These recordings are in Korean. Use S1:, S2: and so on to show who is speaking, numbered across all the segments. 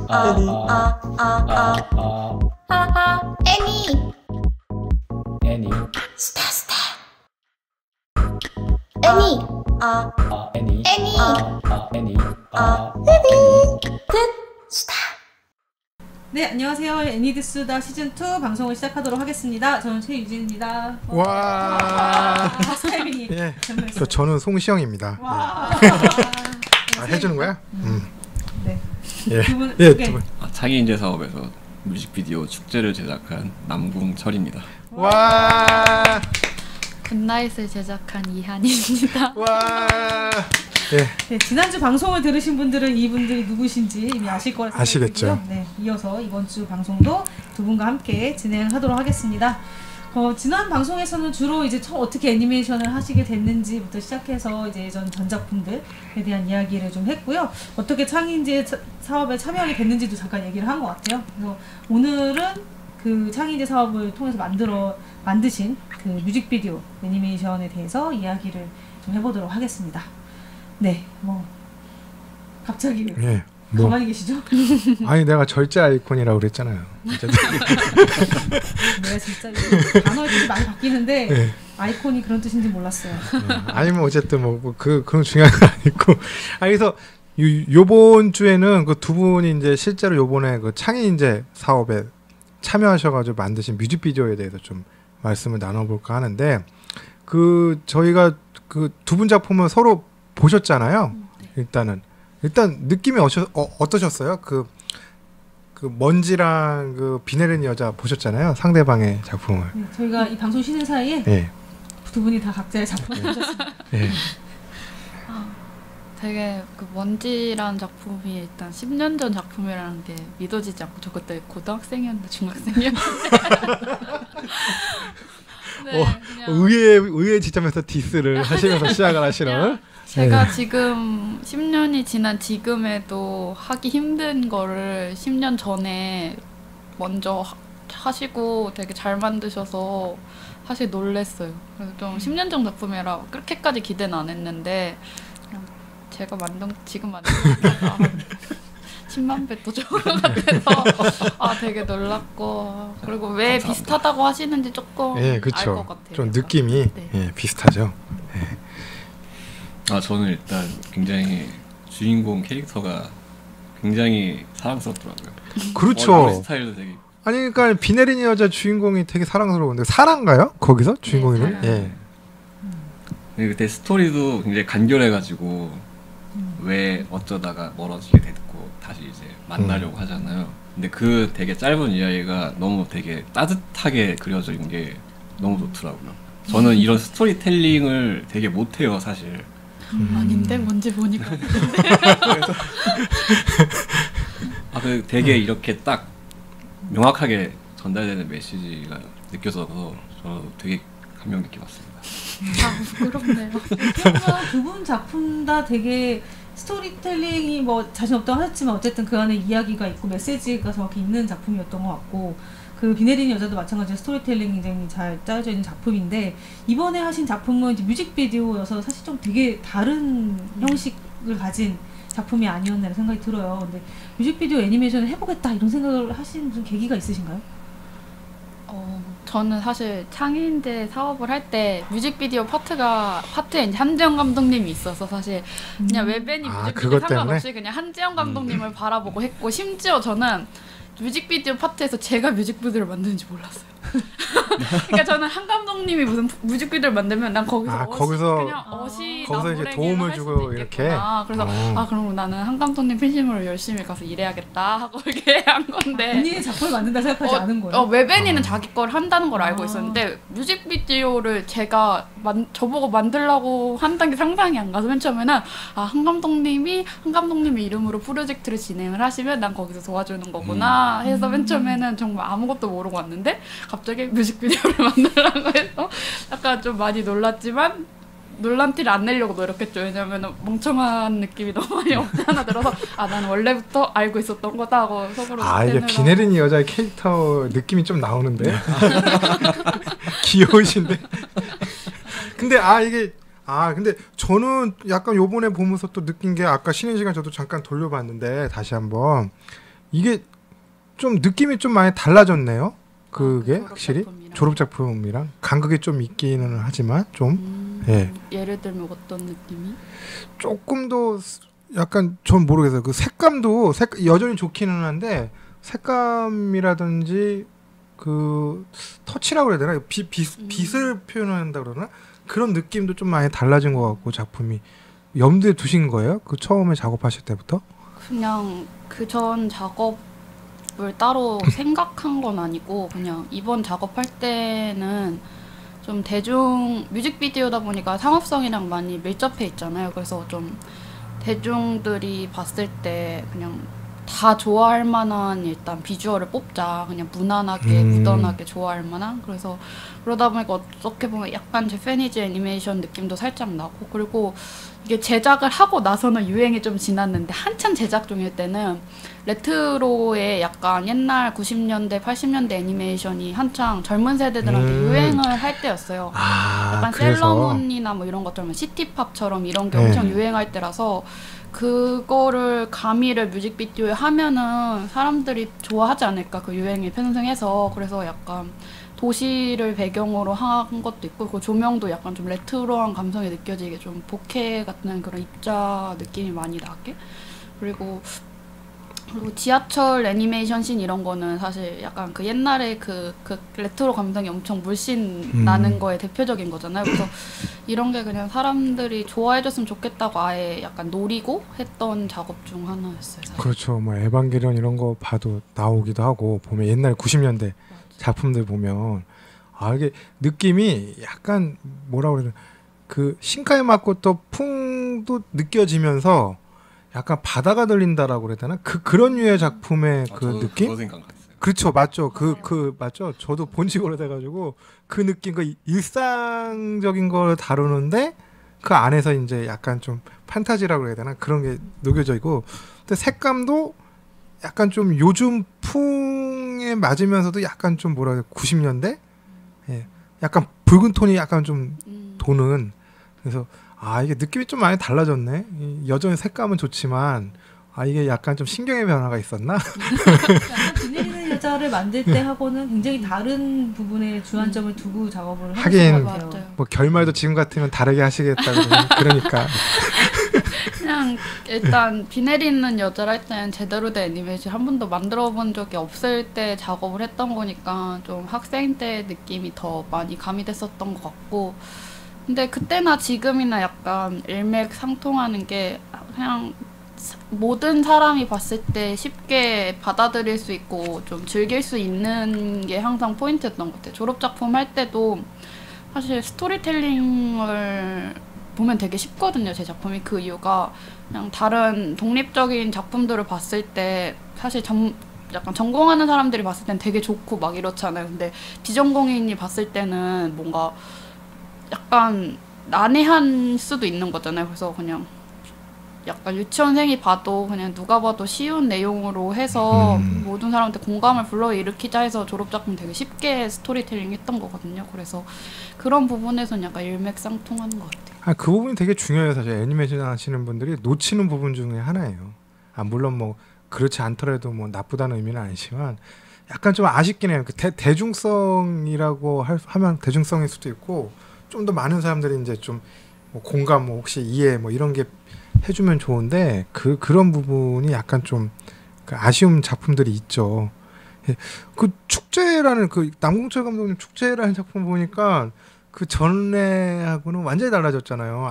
S1: 애니
S2: 애니
S1: 스타 애니
S2: 애니
S1: 애니
S2: 애니
S1: 끝 스타.
S3: 네, 안녕하세요. 애니드스다 시즌2 방송을 시작하도록 하겠습니다. 저는 최유진입니다.
S4: 와.
S3: 스타일이
S4: 예. 저는 송시영입니다.
S3: 와.
S4: 해주는 거야?
S3: 네.
S4: 예.
S3: 두 분,
S4: 예,
S3: 네.
S4: 두 분.
S5: 창의인재 사업에서 뮤직비디오 축제를 제작한 남궁철입니다.
S4: 와.
S6: 굿나잇을 제작한 이한입니다.
S4: 와. 예.
S3: 네, 지난주 방송을 들으신 분들은 이분들이 누구신지 이미 아실 거라
S4: 아시겠죠.
S3: 생각이고요. 네, 이어서 이번 주 방송도 두 분과 함께 진행하도록 하겠습니다. 지난 방송에서는 주로 이제 어떻게 애니메이션을 하시게 됐는지부터 시작해서 이제 예전 전작품들에 대한 이야기를 좀 했고요. 어떻게 창의인재 사업에 참여하게 됐는지도 잠깐 얘기를 한 것 같아요. 그래서 오늘은 그 창의인재 사업을 통해서 만드신 그 뮤직비디오 애니메이션에 대해서 이야기를 좀 해보도록 하겠습니다. 네, 갑자기
S4: 예.
S3: 가만히 계시죠?
S4: 아니 내가 절제 아이콘이라고 그랬잖아요.
S3: 내가 진짜 단어들이 많이 바뀌는데
S4: 예.
S3: 아이콘이 그런 뜻인지 몰랐어요.
S4: 아니면 어쨌든 그런 중요한 건 아니고. 그래서 요번 주에는 그 두 분이 이제 실제로 요번에 그 창의인재 사업에 참여하셔가지고 만드신 뮤직비디오에 대해서 좀 말씀을 나눠볼까 하는데, 그 저희가 그 두 분 작품을 서로 보셨잖아요. 일단 느낌이 어떠셨어요? 그 먼지랑 그 비 내리는 여자 보셨잖아요. 상대방의 작품을.
S3: 네, 저희가 이 방송 쉬는 사이에
S4: 예.
S3: 두 분이 다 각자의 작품을 보셨습니다.
S4: 예.
S6: 되게 그 먼지라는 작품이 일단 10년 전 작품이라는 게 믿어지지 않고, 저 그때 고등학생이었는데 중학생이었는데 네,
S4: 의외의 지점에서 디스를 하시면서 시작을 하시는.
S6: 제가 지금 10년이 지난 지금에도 하기 힘든 거를 10년 전에 먼저 하시고 되게 잘 만드셔서 사실 놀랬어요. 그래서 좀 10년 전 작품이라 그렇게까지 기대는 안 했는데, 그냥 제가 지금 만든 거가 10만 배 더 좋은 것 같아서 되게 놀랐고, 그리고 왜 감사합니다. 비슷하다고 하시는지 조금
S4: 예,
S6: 알
S4: 그렇죠.
S6: 것 같아요.
S4: 좀 느낌이
S6: 네.
S4: 예, 비슷하죠. 예.
S5: 저는 일단 굉장히 주인공 캐릭터가 굉장히 사랑스럽더라고요.
S4: 그렇죠.
S5: 스타일도 되게.
S4: 아니 그러니까 비 내리는 여자 주인공이 되게 사랑스러운데, 사랑가요? 거기서 주인공이는?
S6: 네,
S4: 예.
S5: 그때 스토리도 굉장히 간결해가지고 왜 어쩌다가 멀어지게 됐고 다시 이제 만나려고 하잖아요. 근데 그 되게 짧은 이야기가 너무 되게 따뜻하게 그려진 게 너무 좋더라고요. 저는 이런 스토리텔링을 되게 못해요, 사실.
S6: 아닌데 뭔지 보니까
S5: 그 되게 이렇게 딱 명확하게 전달되는 메시지가 느껴져서 저 되게 감명 깊게 봤습니다.
S6: 부끄럽네요.
S3: 두 분 작품 다 되게 스토리텔링이 자신 없다고 하셨지만 어쨌든 그 안에 이야기가 있고 메시지가 정확히 있는 작품이었던 것 같고, 그 비 내리는 여자도 마찬가지로 스토리텔링이 굉장히 잘 짜여져 있는 작품인데, 이번에 하신 작품은 이제 뮤직비디오여서 사실 좀 되게 다른 형식을 가진 작품이 아니었나라는 생각이 들어요. 근데 뮤직비디오 애니메이션을 해보겠다 이런 생각을 하신 무슨 계기가 있으신가요?
S6: 저는 사실 창의인재 사업을 할 때 뮤직비디오 파트에 이제 한지영 감독님이 있어서 사실 그냥 웹애니 뮤직비디오 상관없이 그냥 한지영 감독님을 바라보고 했고, 심지어 저는 뮤직비디오 파트에서 제가 뮤직비디오를 만드는지 몰랐어요. 그러니까 저는 한 감독님이 무슨 뮤직비디오를 만들면 난 거기서
S4: 이제 도움을 주고 이렇게.
S6: 그래서 그럼 나는 한 감독님 팬심으로 열심히 가서 일해야겠다 하고 이렇게 한 건데,
S3: 본인의 작품을 만든다 생각하지 않은 거예요?
S6: 웹애니는 자기 걸 한다는 걸 알고 있었는데 뮤직비디오를 제가 저보고 만들라고 한다는 게 상상이 안 가서 맨 처음에는 한 감독님이 이름으로 프로젝트를 진행을 하시면 난 거기서 도와주는 거구나 해서 맨 처음에는 정말 아무것도 모르고 왔는데 갑자기 뮤직비디오를 만들라고 해서 약간 좀 많이 놀랐지만 놀란 티를 안 내려고 노력했죠. 왜냐면 멍청한 느낌이 너무 많이 없지 않아 들어서 나는 원래부터 알고 있었던 거다 하고 속으로
S4: 이게 비 내리는 여자의 캐릭터 느낌이 좀 나오는데. 귀여우신데. 근데 근데 저는 약간 요번에 보면서 또 느낀 게, 아까 쉬는 시간 저도 잠깐 돌려봤는데 다시 한번 이게 좀 느낌이 좀 많이 달라졌네요. 그게
S6: 졸업
S4: 확실히
S6: 작품이랑.
S4: 졸업 작품이랑 간극이 좀 있기는 하지만 좀 예.
S6: 예를 들면 어떤 느낌이?
S4: 조금 더 약간 전 모르겠어요. 그 색감도 여전히 좋기는 한데 색감이라든지 그 터치라고 해야 되나? 빛을 표현한다 그러나? 그런 느낌도 좀 많이 달라진 것 같고 작품이 염두에 두신 거예요? 그 처음에 작업하실 때부터?
S6: 그냥 그 전 작업을 따로 생각한 건 아니고 그냥 이번 작업할 때는 좀 대중 뮤직비디오다 보니까 상업성이랑 많이 밀접해 있잖아요. 그래서 좀 대중들이 봤을 때 그냥 다 좋아할 만한 일단 비주얼을 뽑자. 그냥 무난하게 무던하게 좋아할 만한. 그래서 그러다 보니까 어떻게 보면 약간 제페니즈 애니메이션 느낌도 살짝 나고, 그리고 이게 제작을 하고 나서는 유행이 좀 지났는데 한참 제작 중일 때는 레트로의 약간 옛날 90년대 80년대 애니메이션이 한창 젊은 세대들한테 유행을 할 때였어요. 약간 셀러문이나 뭐 이런 것처럼 시티팝처럼 이런 게 엄청 유행할 때라서 그거를 가미를 뮤직비디오에 하면은 사람들이 좋아하지 않을까, 그 유행이 편승해서. 그래서 약간 도시를 배경으로 한 것도 있고, 그 조명도 약간 좀 레트로한 감성이 느껴지게 좀 보케 같은 그런 입자 느낌이 많이 나게. 그리고 지하철 애니메이션 씬 이런 거는 사실 약간 그 옛날에 그 레트로 감성이 엄청 물씬 나는 거에 대표적인 거잖아요. 그래서 이런 게 그냥 사람들이 좋아해줬으면 좋겠다고 아예 약간 노리고 했던 작업 중 하나였어요. 사실.
S4: 그렇죠. 뭐 에반게리온 이런 거 봐도 나오기도 하고 보면 옛날 90년대 작품들 보면 이게 느낌이 약간 뭐라 그래야 되나, 그 신카이 마코토 풍도 느껴지면서 약간 바다가 들린다라고 그래야 되나? 그런 류의 작품의 그 느낌?
S5: 그거 생각했어요.
S4: 그렇죠, 맞죠. 맞죠. 저도 본지 오래돼가지고 그 느낌, 그 일상적인 걸 다루는데 그 안에서 이제 약간 좀 판타지라고 해야 되나? 그런 게 녹여져 있고, 근데 색감도 약간 좀 요즘 풍에 맞으면서도 약간 좀 뭐라 해야 돼, 90년대? 예, 약간 붉은 톤이 약간 좀 도는. 그래서 이게 느낌이 좀 많이 달라졌네. 여전히 색감은 좋지만 이게 약간 좀 신경의 변화가 있었나?
S3: 약간 비 내리는 여자를 만들 때 하고는 굉장히 다른 부분에 주안점을 두고 작업을 하신 것 같아요.
S6: 맞아요.
S4: 뭐 결말도 지금 같으면 다르게 하시겠다고 그러니까.
S6: 그냥 일단 비 내리는 여자를 할 때는 제대로 된 애니메이션 한 번도 만들어 본 적이 없을 때 작업을 했던 거니까 좀 학생 때 느낌이 더 많이 가미됐었던 것 같고, 근데 그때나 지금이나 약간 일맥상통하는 게 그냥 모든 사람이 봤을 때 쉽게 받아들일 수 있고 좀 즐길 수 있는 게 항상 포인트였던 것 같아요. 졸업작품 할 때도 사실 스토리텔링을 보면 되게 쉽거든요, 제 작품이. 그 이유가 그냥 다른 독립적인 작품들을 봤을 때 사실 약간 전공하는 사람들이 봤을 땐 되게 좋고 막 이렇잖아요. 근데 비전공인이 봤을 때는 뭔가 약간 난해할 수도 있는 거잖아요. 그래서 그냥 약간 유치원생이 봐도 그냥 누가 봐도 쉬운 내용으로 해서 모든 사람한테 공감을 불러일으키자 해서 졸업작품 되게 쉽게 스토리텔링 했던 거거든요. 그래서 그런 부분에서는 약간 일맥상통하는 것 같아요.
S4: 그 부분이 되게 중요해요. 사실 애니메이션 하시는 분들이 놓치는 부분 중에 하나예요. 물론 뭐 그렇지 않더라도 뭐 나쁘다는 의미는 아니지만 약간 좀 아쉽긴 해요. 그 대중성이라고 하면 대중성일 수도 있고, 좀 더 많은 사람들이 이제 좀 뭐 공감, 뭐 혹시 이해, 뭐 이런 게 해주면 좋은데 그런 부분이 약간 좀 아쉬운 작품들이 있죠. 그 축제라는 그 남궁철 감독님 축제라는 작품 보니까 그 전에하고는 완전히 달라졌잖아요.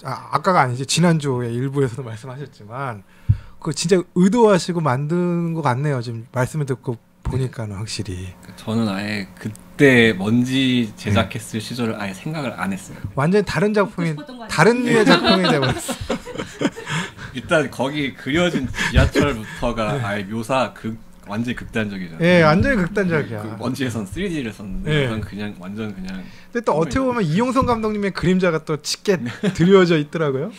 S4: 아까가 아니지, 지난주에 일부에서도 말씀하셨지만 그 진짜 의도하시고 만든 것 같네요. 지금 말씀을 듣고 보니까는 확실히.
S5: 저는 아예 그때 먼지 제작했을 시절을 아예 생각을 안 했어요.
S4: 완전히 다른 작품이, 다른 류의 작품이 되버렸어.
S5: 일단 거기 그려진 지하철부터가 아예 완전히 극단적이잖아요.
S4: 예, 완전히 극단적이야.
S5: 그 먼지에선 3D를 썼는데 이건 그냥 완전 그냥.
S4: 근데 또 어떻게 보면 이용성 감독님의 그림자가 또 짙게 드리워져 있더라고요.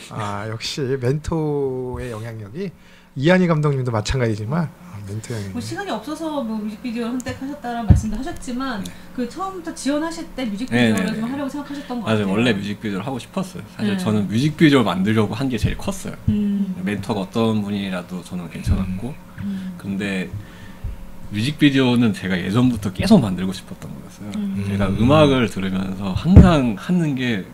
S4: 역시 멘토의 영향력이, 이한희 감독님도 마찬가지지만 멘트형이.
S3: 뭐 시간이 없어서 뭐 뮤직비디오 선택하셨다는 말씀도 하셨지만 그 처음부터 지원하실 때 뮤직비디오를
S5: 네네네.
S3: 좀 하려고 생각하셨던 것
S5: 맞아요.
S3: 같아요.
S5: 원래 뮤직비디오를 하고 싶었어요. 사실
S3: 네.
S5: 저는 뮤직비디오를 만들려고 한 게 제일 컸어요.
S3: 음.
S5: 멘토가 어떤 분이라도 저는 괜찮았고 근데 뮤직비디오는 제가 예전부터 계속 만들고 싶었던 거였어요. 제가 음악을 들으면서 항상 하는 게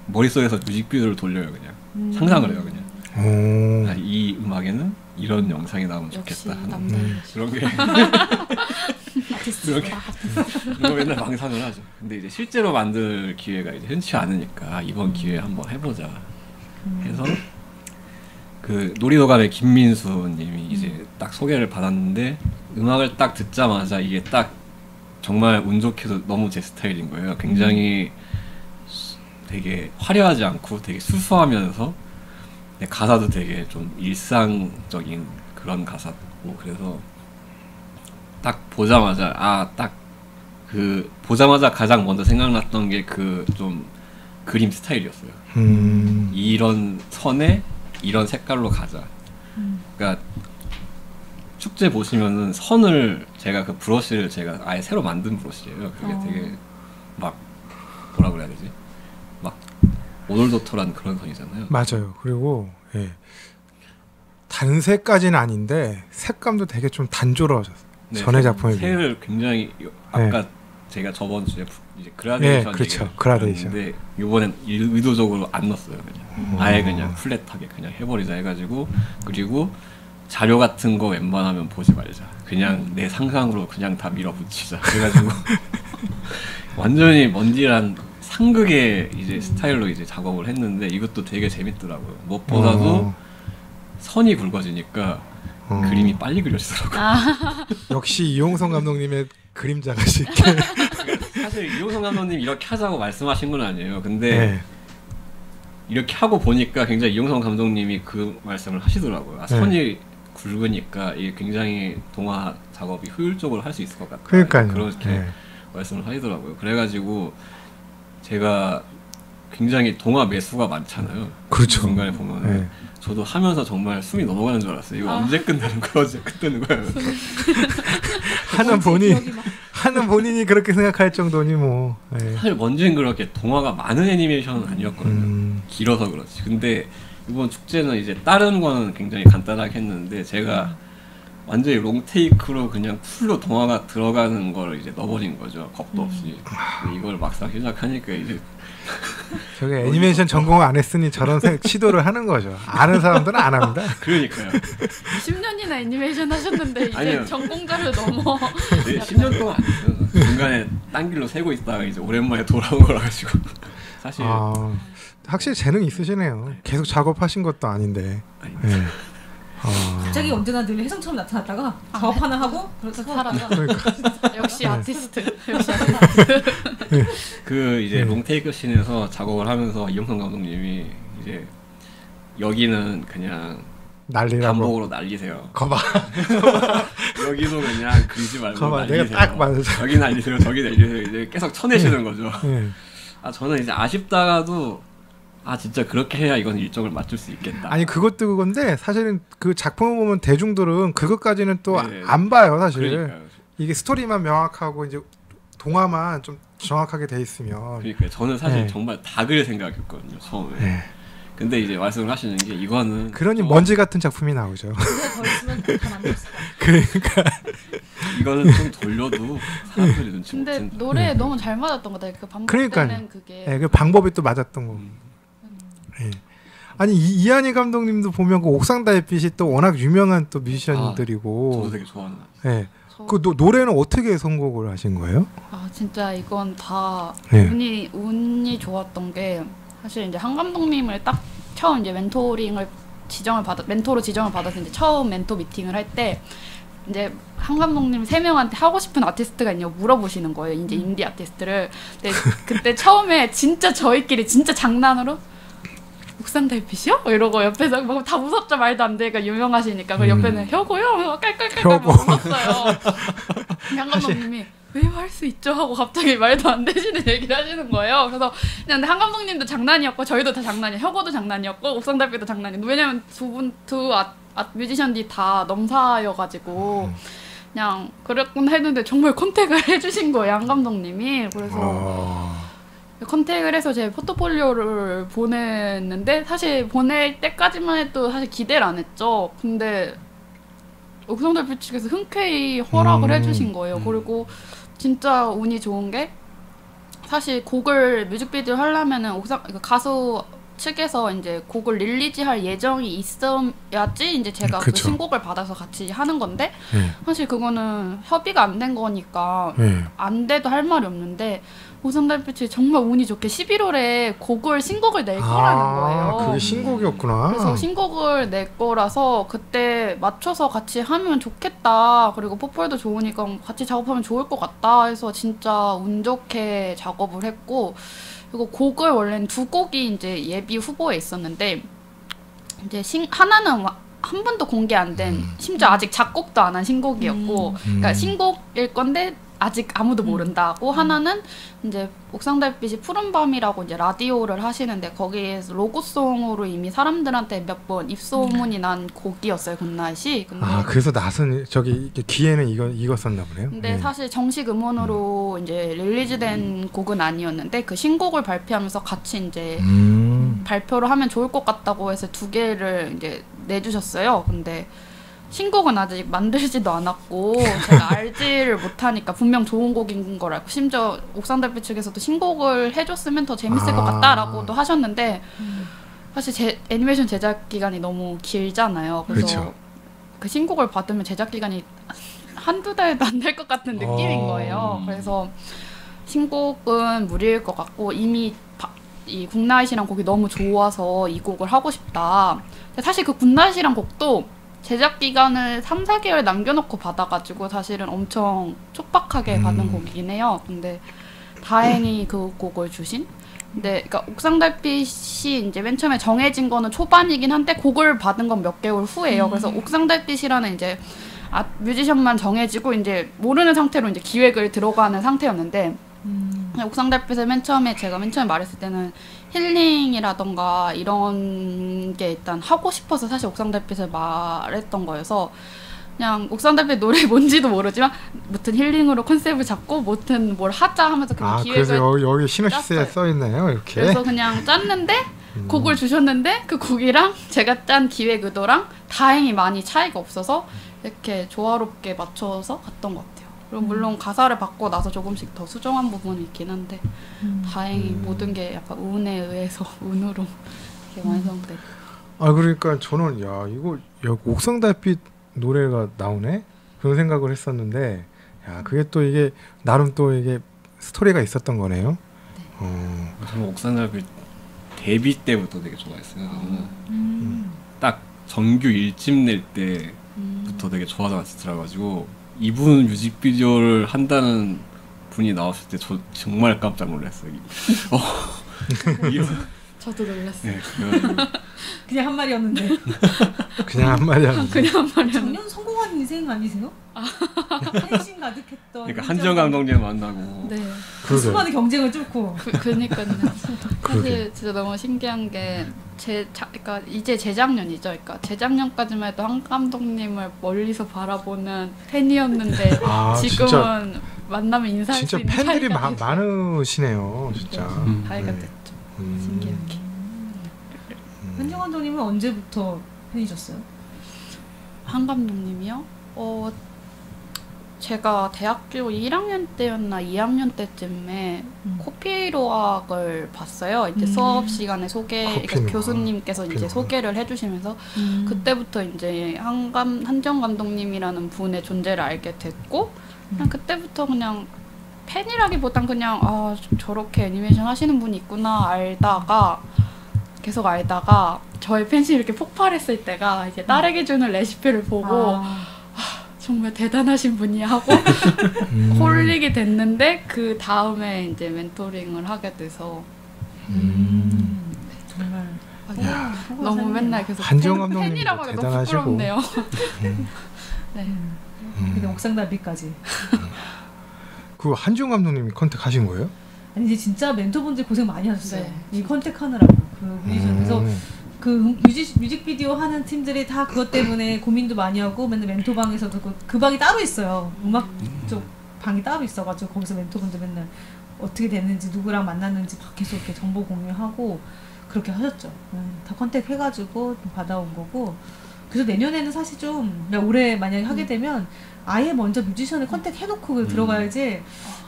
S5: 머릿속에서 뮤직비디오를 돌려요. 그냥 상상을 해요. 그냥
S4: 오.
S5: 아, 이 음악에는 이런 영상이 나오면
S6: 역시
S5: 좋겠다 하는
S6: 남자.
S5: 그런 게 그렇게 이거 맨날 망상을 하죠. 근데 이제 실제로 만들 기회가 이제 흔치 않으니까 이번 기회에 한번 해보자 해서 그 놀이도감의 김민수님이 이제 딱 소개를 받았는데 음악을 딱 듣자마자 이게 딱 정말 운 좋게도 너무 제 스타일인 거예요. 굉장히 되게 화려하지 않고 되게 수수하면서 가사도 되게 좀 일상적인 그런 가사고 그래서 딱 보자마자 딱 그 보자마자 가장 먼저 생각났던 게 그 좀 그림 스타일이었어요. 이런 선에 이런 색깔로 가자. 그러니까 축제 보시면은 선을 제가 그 브러쉬를 제가 아예 새로 만든 브러쉬예요. 그게 되게 막 뭐라 그래야 되지? 막 오돌도돌한 그런 선이잖아요.
S4: 맞아요. 그리고 예. 단색까지는 아닌데 색감도 되게 좀 단조로워졌어요.
S5: 네,
S4: 전에 작품에 비해.
S5: 색을 굉장히 아까 제가 저번 주에 이제
S4: 네,
S5: 그라데이션
S4: 그렇죠.
S5: 얘기를
S4: 그라데이션.
S5: 했는데 이번엔 의도적으로 안 넣었어요. 그냥 아예 그냥 플랫하게 그냥 해버리자 해가지고 그리고 자료 같은 거 웬만하면 보지 말자. 그냥 내 상상으로 그냥 다 밀어붙이자. 그래가지고 완전히 먼지란 상극의 이제 스타일로 이제 작업을 했는데 이것도 되게 재밌더라고요. 무엇보다도 선이 굵어지니까 그림이 빨리 그려지더라고요.
S4: 역시 이용성 감독님의 그림자가 쉽게.
S5: 사실 이용성 감독님 이렇게 하자고 말씀하신 건 아니에요. 근데
S4: 네.
S5: 이렇게 하고 보니까 굉장히 이용성 감독님이 그 말씀을 하시더라고요. 선이 굵으니까 이게 굉장히 동화 작업이 효율적으로 할 수 있을 것 같다.
S4: 그러니까요.
S5: 그렇게 말씀을 하시더라고요. 그래가지고 제가 굉장히 동화 매수가 많잖아요.
S4: 그렇죠.
S5: 중간에 보면
S4: 네.
S5: 저도 하면서 정말 숨이 넘어가는 줄 알았어요. 이거 언제 끝나는 거지? 끝나는 거야.
S4: 하는 본인이 그렇게 생각할 정도니 뭐. 네.
S5: 사실 먼지는 그렇게 동화가 많은 애니메이션은 아니었거든요. 길어서 그렇지. 근데 이번 축제는 이제 다른 거는 굉장히 간단하게 했는데 제가 완전히 롱테이크로 그냥 풀로 동화가 들어가는 걸 이제 넣어버린 거죠. 겁도 없이. 근데 이걸 막상 시작하니까 이제
S4: 저게 애니메이션 전공을 안 했으니 저런 시도를 하는 거죠. 아는 사람들은 안 합니다.
S5: 그러니까요.
S6: 10년이나 애니메이션 하셨는데 이제
S5: 아니요.
S6: 전공자를 넘어.
S5: 네, 10년 동안 안 했어요. 중간에 딴 길로 새고 있다가 이제 오랜만에 돌아온 거라 가지고 사실
S4: 확실히 재능 있으시네요. 계속 작업하신 것도 아닌데. 네.
S3: 갑자기 언제나 늘 혜성처럼 나타났다가 작업 하나 하고 그렇게 살아가.
S4: 그러니까.
S6: 역시 아티스트. 역시 아티스트.
S5: 그 이제 롱테이크 씬에서 작업을 하면서 이용성 감독님이 이제 여기는 그냥
S4: 난리라고.
S5: 반복으로 날리세요.
S4: 거봐.
S5: 여기도 그냥 그리지 말고
S4: 거봐.
S5: 날리세요.
S4: 내가 딱 맞아.
S5: 여기 날리세요. 저기 날리세요. 이제 계속 쳐내시는 거죠.
S4: 네.
S5: 저는 이제 아쉽다가도 진짜 그렇게 해야 이건 일정을 맞출 수 있겠다.
S4: 아니 그것도 그건데 사실은 그 작품을 보면 대중들은 그것까지는 또
S5: 네.
S4: 안 봐요 사실.
S5: 그러니까요.
S4: 이게 스토리만 명확하고 이제 동화만 좀 정확하게 돼 있으면.
S5: 그러니까 저는 사실
S4: 네.
S5: 정말 다 그릴 생각이었거든요 처음에.
S4: 네.
S5: 근데 이제 말씀을 하시는 게 이거는
S4: 그러니 먼지 같은 작품이 나오죠.
S3: 더 있으면 다 만들었을 거야.
S4: 그러니까
S5: 이거는 좀 돌려도 사람들이 눈치 못
S6: 근데
S5: 챈다.
S6: 노래에 너무 잘 맞았던 것 같아요. 그
S4: 그러니까요.
S6: 반복되는 그게.
S4: 네, 그 방법이 또 맞았던 거고. 네. 아니 이한희 감독님도 보면 그 옥상 달빛이 또 워낙 유명한 또 뮤지션들이고.
S5: 저도 되게 좋아하는.
S4: 네. 그 노래는 어떻게 선곡을 하신 거예요?
S6: 진짜 이건 다
S4: 네.
S6: 운이 좋았던 게 사실 이제 한 감독님을 딱 처음 이제 멘토로 지정을 받아서 이제 처음 멘토 미팅을 할 때 이제 한 감독님 3명한테 하고 싶은 아티스트가 있냐고 물어보시는 거예요. 이제 인디 아티스트를. 근데 그때 처음에 진짜 저희끼리 진짜 장난으로 옥상 달빛이요? 이러고 옆에서 막 다 웃었죠. 말도 안 되니까 유명하시니까. 그 옆에는 혀고요? 깔깔깔깔 막 웃었어요. 한 감독님이 왜 할 수 있죠? 하고 갑자기 말도 안 되시는 얘기를 하시는 거예요. 그래서 근데 한 감독님도 장난이었고 저희도 다 장난이에요. 혀고도 장난이었고 옥상 달빛도 장난이에요. 왜냐면 두 뮤지션들이 다 넘사여가지고 그냥 그랬군 했는데 정말 컨택을 해주신 거예요, 한 감독님이. 그래서 컨택을 해서 제 포트폴리오를 보냈는데 사실 보낼 때까지만 해도 사실 기대를 안 했죠. 근데 옥상달빛 측에서 흔쾌히 허락을 해주신 거예요. 그리고 진짜 운이 좋은 게 사실 곡을 뮤직비디오 하려면은 가수 측에서 이제 곡을 릴리즈할 예정이 있어야지 이제 제가 그
S4: 그쵸.
S6: 신곡을 받아서 같이 하는 건데 사실 그거는 협의가 안 된 거니까 안 돼도 할 말이 없는데 옥상달빛이 정말 운이 좋게 11월에 신곡을 낼 거라는 거예요.
S4: 그게 신곡이었구나.
S6: 그래서 신곡을 낼 거라서 그때 맞춰서 같이 하면 좋겠다. 그리고 포폴도 좋으니까 같이 작업하면 좋을 것 같다 해서 진짜 운 좋게 작업을 했고, 그리고 곡을 원래는 2곡이 이제 예비 후보에 있었는데 이제 하나는 한 번도 공개 안 된, 심지어 아직 작곡도 안 한 신곡이었고, 그러니까 신곡일 건데 아직 아무도 모른다고. 하나는 이제 옥상달빛이 푸른밤이라고 이제 라디오를 하시는데 거기에서 로고송으로 이미 사람들한테 몇 번 입소문이 난 곡이었어요, 굿나잇이. 근데
S4: 그래서 저기 뒤에는 이거 썼나 보네요.
S6: 근데 사실 정식 음원으로 이제 릴리즈된 곡은 아니었는데 그 신곡을 발표하면서 같이 이제 발표를 하면 좋을 것 같다고 해서 2개를 이제 내주셨어요. 근데 신곡은 아직 만들지도 않았고 제가 알지를 못하니까 분명 좋은 곡인 걸 알고, 심지어 옥상달빛 측에서도 신곡을 해줬으면 더 재밌을 것 같다라고도 하셨는데 사실 애니메이션 제작 기간이 너무 길잖아요. 그래서
S4: 그렇죠.
S6: 그 신곡을 받으면 제작 기간이 한두 달도 안 될 것 같은 느낌인 거예요. 그래서 신곡은 무리일 것 같고 이미 이 굿나잇이란 곡이 너무 좋아서 이 곡을 하고 싶다. 사실 그 굿나잇이란 곡도 제작 기간을 3, 4개월 남겨놓고 받아가지고 사실은 엄청 촉박하게 받은 곡이긴 해요. 근데 다행히 그 곡을 주신. 근데 그러니까 옥상달빛이 이제 맨 처음에 정해진 거는 초반이긴 한데 곡을 받은 건 몇 개월 후예요. 그래서 옥상달빛이라는 이제 뮤지션만 정해지고 이제 모르는 상태로 이제 기획을 들어가는 상태였는데 옥상달빛을 제가 맨 처음에 말했을 때는 힐링이라던가 이런 게 일단 하고 싶어서 사실 옥상달빛을 말했던 거여서 그냥 옥상달빛 노래 뭔지도 모르지만 무튼 힐링으로 컨셉을 잡고 무튼 뭘 하자 하면서 그냥 기획을
S4: 그래서 여기 시놉시스에 써있네요, 이렇게.
S6: 그래서 그냥 짰는데 곡을 주셨는데 그 곡이랑 제가 짠 기획 의도랑 다행히 많이 차이가 없어서 이렇게 조화롭게 맞춰서 갔던 것 같아요. 그리고 물론 가사를 받고 나서 조금씩 더 수정한 부분이 있긴 한데 다행히 모든 게 약간 운에 의해서 운으로 이렇게 완성돼.
S4: 그러니까 저는 이거 옥상달빛 노래가 나오네? 그런 생각을 했었는데 그게 또 이게 나름 또 이게 스토리가 있었던 거네요.
S5: 저는 옥상달빛 데뷔 때부터 되게 좋아했어요. 딱 정규 1집 낼 때부터 되게 좋아하다가 들어가지고 이분 뮤직비디오를 한다는 분이 나왔을 때 저 정말 깜짝 놀랐어요.
S6: 저도 놀랐어요.
S3: 그냥 한 말이었는데.
S4: 그냥 한 말이었는데.
S3: 작년 성공한 인생 아니세요? 팬심 가득했던.
S5: 그러니까 한지영 감독님 만나고.
S6: 네.
S3: 수많은 경쟁을 뚫고.
S6: 그러니까요. 사실 진짜 너무 신기한 게 그러니까 이제 재작년이죠. 그러니까 재작년까지만 해도 한 감독님을 멀리서 바라보는 팬이었는데 지금은 만나면 인사할 수 있는
S4: 진짜 팬들이 많으시네요, 진짜.
S6: 사이가 됐죠. 신기하게.
S3: 한지영 감독님은 언제부터 팬이셨어요?
S6: 한 감독님이요? 제가 대학교 1학년 때였나 2학년 때쯤에 코피로학을 봤어요. 이제 수업 시간에 교수님께서 이제 소개를 해주시면서 그때부터 이제 한지영 감독님이라는 분의 존재를 알게 됐고 그냥 그때부터 그냥 팬이라기보단 그냥 저렇게 애니메이션 하시는 분이 있구나 계속 알다가 저의 팬심이 이렇게 폭발했을 때가 이제 딸에게 주는 레시피를 보고 정말 대단하신 분이야 하고 홀리게 됐는데 그 다음에 이제 멘토링을 하게 돼서
S3: 정말
S6: 너무 맨날 계속
S4: 한지영 감독님도
S6: 팬이라고 해도 너무
S4: 대단하시고.
S6: 부끄럽네요. 네.
S3: 근데 옥상달빛까지.
S4: 그 한지영 감독님이 컨택하신 거예요?
S3: 아니 이제 진짜 멘토분들 고생 많이 하셨어요.
S6: 네.
S3: 이 컨택하느라고 그 뮤지션. 그래서 그 뮤직비디오 하는 팀들이 다 그것 때문에 고민도 많이 하고 맨날 멘토방에서도 그 방이 따로 있어요. 음악 쪽 방이 따로 있어가지고 거기서 멘토분들 맨날 어떻게 됐는지 누구랑 만났는지 밖에서 이렇게 정보 공유하고 그렇게 하셨죠. 다 컨택 해가지고 받아온 거고. 그래서 내년에는 사실 좀 올해 만약에 하게 되면 아예 먼저 뮤지션을 컨택 해놓고 들어가야지.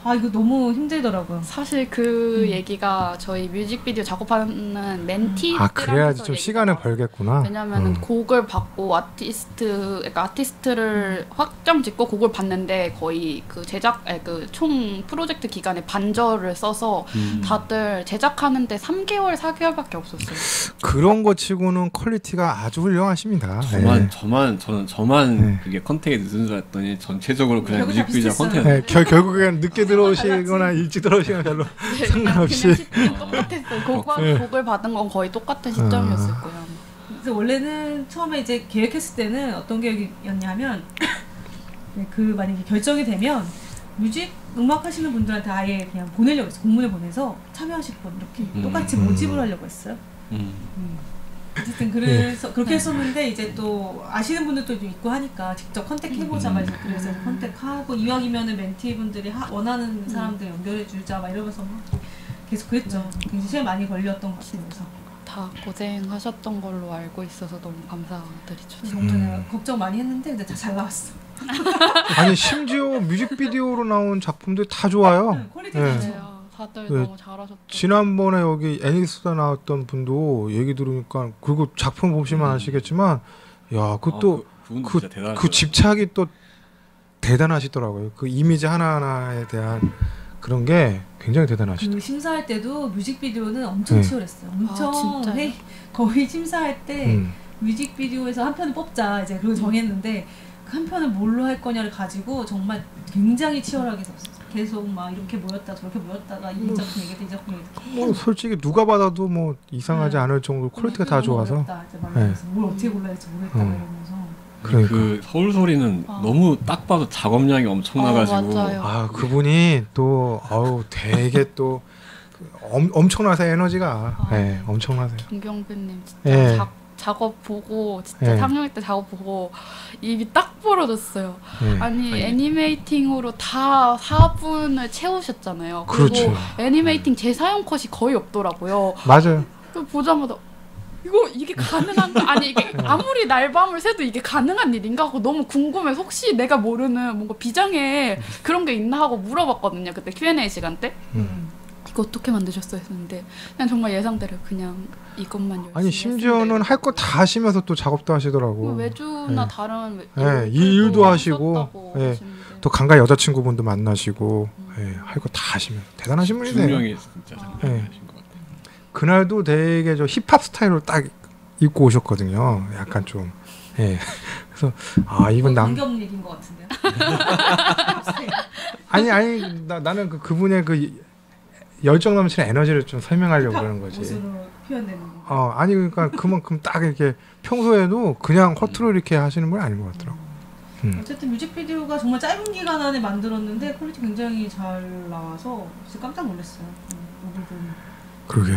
S3: 아 이거 너무 힘들더라고요.
S6: 사실 그 얘기가 저희 뮤직비디오 작업하는 멘티들한테서
S4: 그래야지 좀 시간을 벌겠구나.
S6: 왜냐면은 곡을 받고 아티스트를 확정 짓고 곡을 받는데 거의 그 그 총 프로젝트 기간에 반절을 써서 다들 제작하는데 3개월, 4개월밖에 없었어요.
S4: 그런 거 치고는 퀄리티가 아주 훌륭하십니다.
S5: 저만
S4: 네.
S5: 그게 컨택이 늦은 줄 알았더니 전체적으로 그냥
S3: 결국 다
S5: 뮤직비디오
S3: 비슷했어요.
S5: 컨택.
S4: 네, 결국엔 늦게 들어오시거나 일찍 들어오시거나 별로 상관없이.
S6: 그냥 시점이 똑같았어요. 곡을 받은 건 거의 똑같은 시점이었을 거예요.
S3: 그래서 원래는 처음에 이제 계획했을 때는 어떤 계획이었냐면 네, 그 만약에 결정이 되면 음악 하시는 분들한테 아예 그냥 보내려고 했어요. 공문을 보내서 참여하실 분 이렇게 똑같이 모집을 하려고 했어요. 어쨌든 그래서 그렇게 했었는데 이제 또 아시는 분들도 좀 있고 하니까 직접 컨택해보자 막 그래서 컨택하고 이왕이면은 멘티분들이 원하는 사람들 연결해주자 막 이러면서 막 계속 그랬죠. 굉장히 시간 많이 걸렸던 것 같아요. 그래서
S6: 다 고생하셨던 걸로 알고 있어서 너무 감사드리죠.
S3: 정말 걱정 많이 했는데 근데 다 잘 나왔어.
S4: 아니 심지어 뮤직비디오로 나온 작품들 다 좋아요.
S3: 퀄리티
S4: 네.
S3: 좋죠.
S6: 다들
S4: 네.
S6: 너무 잘하셨죠.
S4: 지난번에 여기 애니스타 나왔던 분도 얘기 들으니까 그리고 작품 보시면 아시겠지만 야 그것도
S5: 그분
S4: 그,
S5: 진짜 대단하죠.
S4: 그 집착이 또 대단하시더라고요. 그 이미지 하나하나에 대한 그런 게 굉장히 대단하시죠.
S3: 그 심사할 때도 뮤직비디오는 엄청
S4: 네.
S3: 치열했어요. 엄청
S6: 진짜요?
S3: 거의 심사할 때 뮤직비디오에서 한 편을 뽑자 이제 그걸 정했는데 그 한 편을 뭘로 할 거냐를 가지고 정말 굉장히 치열하게 썼어요. 계속 막 이렇게 모였다 저렇게 모였다가 이 작품 얘기도 이 작품 얘기도
S4: 뭐 솔직히 누가 받아도 뭐 이상하지 않을 정도로 퀄리티가 다 좋아서.
S3: 뭘 어떻게 골라야 할지 모르겠다 이러면서
S4: 그러니까.
S5: 그 서울 소리는 너무 딱 봐도 작업량이 엄청나가지고
S6: 맞아요.
S4: 아 그분이 또 아우 되게 또 엄청나세요 에너지가. 네, 엄청나세요.
S6: 김경빈님 진짜
S4: 예.
S6: 작업 보고 진짜
S4: 예.
S6: 상영회 때 작업 보고 입이 딱 벌어졌어요.
S4: 네.
S6: 아니 애니메이팅으로 다 4분을 채우셨잖아요. 그리고
S4: 그렇죠.
S6: 애니메이팅 재사용 컷이 거의 없더라고요.
S4: 맞아요.
S6: 그 보자마자 이게 가능한가? 아니 이게 아무리 날밤을 새도 이게 가능한 일인가 하고 너무 궁금해서 혹시 내가 모르는 뭔가 비장에 그런 게 있나 하고 물어봤거든요. 그때 Q&A 시간 때. 이거 어떻게 만드셨어요? 했는데 그냥 정말 예상대로 그냥 이것만 열심히
S4: 아니 심지어는 할 거 다 하시면서 또 작업도 하시더라고.
S6: 외주나
S4: 네.
S6: 다른
S4: 네, 일도 하시고, 네. 또 강가 여자친구분도 만나시고 할 거 다 하시면 대단하신 분이세요.
S5: 중명이 진짜 장난이 아신 것 같아요.
S4: 그날도 되게 저 힙합 스타일로 딱 입고 오셨거든요. 약간 좀. 예. 그래서 아 이건
S3: 관계없는 얘기인 것 같은데요.
S4: 아니 나는 그분의 그 열정 넘치는 에너지를 좀 설명하려고 그러는 거지.
S3: 옷으로 표현되는 거.
S4: 아니 그러니까 그만큼 딱 이렇게 평소에도 그냥 허투루 이렇게 하시는 분 아닌 것 같더라고.
S3: 어쨌든 뮤직비디오가 정말 짧은 기간 안에 만들었는데 퀄리티 굉장히 잘 나와서 진짜 깜짝 놀랐어요. 이 부분.
S4: 그러게.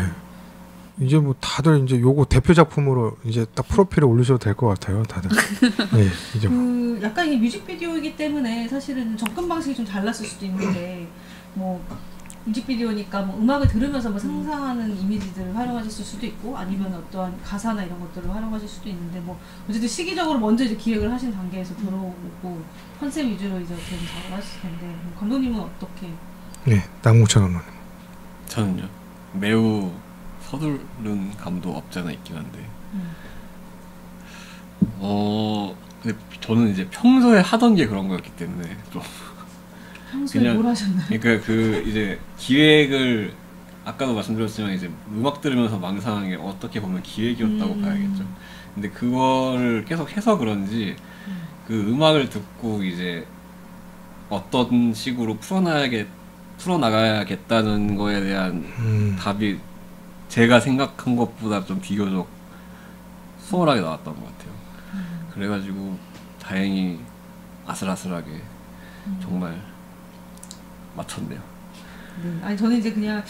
S4: 이제 뭐 다들 이제 요거 대표 작품으로 이제 딱 프로필에 올리셔도 될 것 같아요, 다들. 네, 이제
S3: 그 약간 이 뮤직비디오이기 때문에 사실은 접근 방식이 좀 달랐을 수도 있는데 뭐 뮤직비디오니까 뭐 음악을 들으면서 뭐 상상하는 이미지들을 활용하실 수도 있고 아니면 어떠한 가사나 이런 것들을 활용하실 수도 있는데 뭐 어쨌든 시기적으로 먼저 이제 기획을 하신 단계에서 들어오고 컨셉 위주로 이제 어떻게 작업을 하실 텐데 감독님은 어떻게?
S4: 네, 남궁철 감독님.
S5: 저는요 매우 서두른 감도 없지 않아 있긴 한데 근데 저는 이제 평소에 하던 게 그런 거였기 때문에 좀
S3: 평소에
S5: 그냥-
S3: 뭘 하셨나요?
S5: 그러니까 그 이제 기획을 아까도 말씀드렸지만 이제 음악 들으면서 망상한 게 어떻게 보면 기획이었다고 봐야겠죠. 근데 그거를 계속 해서 그런지 그 음악을 듣고 이제 어떤 식으로 풀어나가야겠다는 거에 대한 답이 제가 생각한 것보다 좀 비교적 수월하게 나왔던 것 같아요. 그래가지고 다행히 아슬아슬하게 정말 맞췄네요.
S3: 네. 아니 저는 이제 그냥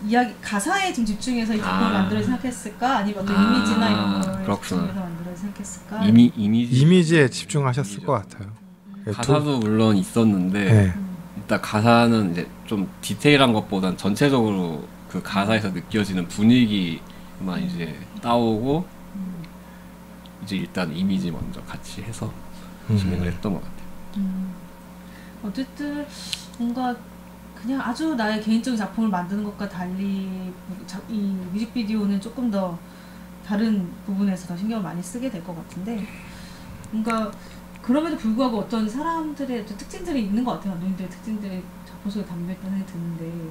S3: 이야기 가사에 좀 집중해서 이 작품을 만들어 생각했을까? 아니면 어떤 이미지나 이런 걸
S5: 그렇구나.
S3: 집중해서 만들어 생각했을까?
S4: 이미지에 집중하셨을 것 같아요.
S5: 가사도 물론 있었는데
S4: 네.
S5: 일단 가사는 이제 좀 디테일한 것보단 전체적으로 그 가사에서 느껴지는 분위기만 이제 따오고 이제 일단 이미지 먼저 같이 해서 진행을 했던 것 같아요.
S3: 어쨌든 뭔가 그냥 아주 나의 개인적인 작품을 만드는 것과 달리 이 뮤직비디오는 조금 더 다른 부분에서 더 신경을 많이 쓰게 될 것 같은데 뭔가 그럼에도 불구하고 어떤 사람들의 어떤 특징들이 있는 것 같아요. 감독님들의 특징들이 작품 속에 담겨있다는 생각이 드는데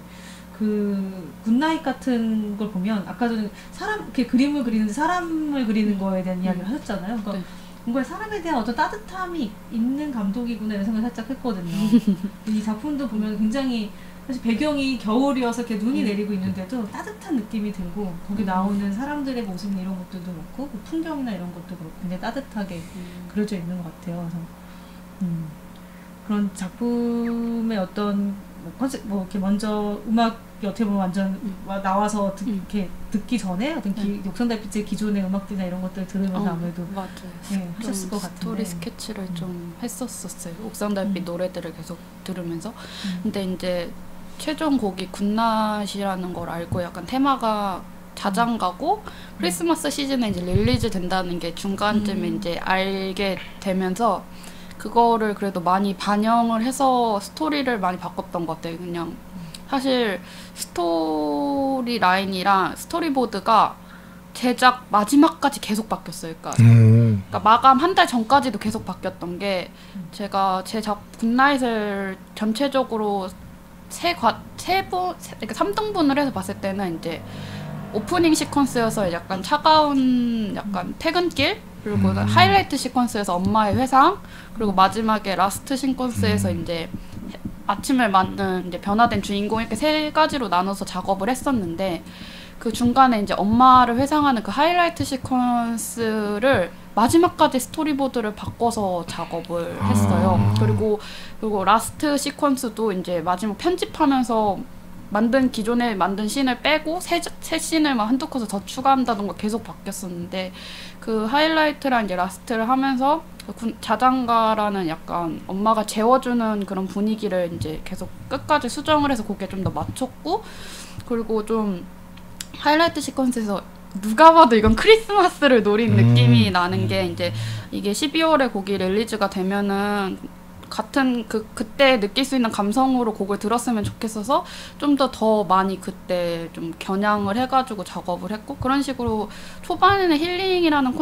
S3: 그 굿나잇 같은 걸 보면 아까 전에 사람 이렇게 그림을 그리는데 사람을 그리는 거에 대한 이야기를 하셨잖아요. 그러니까
S6: 네.
S3: 뭔가 사람에 대한 어떤 따뜻함이 있는 감독이구나 이런 생각을 살짝 했거든요. 이 작품도 보면 굉장히 사실 배경이 겨울이어서 이렇게 눈이 내리고 있는데도 따뜻한 느낌이 들고 거기 나오는 사람들의 모습 이런 것들도 그렇고 그 풍경이나 이런 것도 그렇고 굉장히 따뜻하게 그려져 있는 것 같아요. 그래서 그런 작품의 어떤 뭐 컨셉 뭐 이렇게 먼저 음악이 어떻게 보면 완전 나와서 이렇게 듣기 전에 어떤 욕성달빛의 기존의 음악들이나 이런 것들을 들으면서 아무래도
S6: 맞아요.
S3: 네, 하셨을 것 같은데
S6: 스토리 스케치를 좀 했었어요. 옥상달빛 노래들을 계속 들으면서. 근데 이제 최종 곡이 굿낫이라는 걸 알고 약간 테마가 자장가고 크리스마스 시즌에 이제 릴리즈 된다는 게 중간쯤에 이제 알게 되면서 그거를 그래도 많이 반영을 해서 스토리를 많이 바꿨던 것 같아요. 그냥 사실 스토리 라인이랑 스토리보드가 제작 마지막까지 계속 바뀌었어요. 그러니까 마감 한 달 전까지도 계속 바뀌었던 게 제가 제 굿나잇을 전체적으로 그러니까 3등분을 해서 봤을 때는 이제 오프닝 시퀀스여서 약간 차가운 약간 퇴근길 그리고 하이라이트 시퀀스에서 엄마의 회상 그리고 마지막에 라스트 시퀀스에서 이제 아침을 맞는 이제 변화된 주인공 이렇게 세 가지로 나눠서 작업을 했었는데 그 중간에 이제 엄마를 회상하는 그 하이라이트 시퀀스를 마지막까지 스토리보드를 바꿔서 작업을 했어요. 그리고 라스트 시퀀스도 이제 마지막 편집하면서 기존에 만든 씬을 빼고 새 씬을 막 한두 컷을 더 추가한다던가 계속 바뀌었었는데 그 하이라이트랑 이제 라스트를 하면서 자장가라는 약간 엄마가 재워주는 그런 분위기를 이제 계속 끝까지 수정을 해서 거기에 좀 더 맞췄고 그리고 좀 하이라이트 시퀀스에서 누가 봐도 이건 크리스마스를 노린 느낌이 나는 게 이제 이게 12월에 곡이 릴리즈가 되면은 같은 그때 느낄 수 있는 감성으로 곡을 들었으면 좋겠어서 좀 더 많이 그때 좀 겨냥을 해가지고 작업을 했고 그런 식으로 초반에는 힐링이라는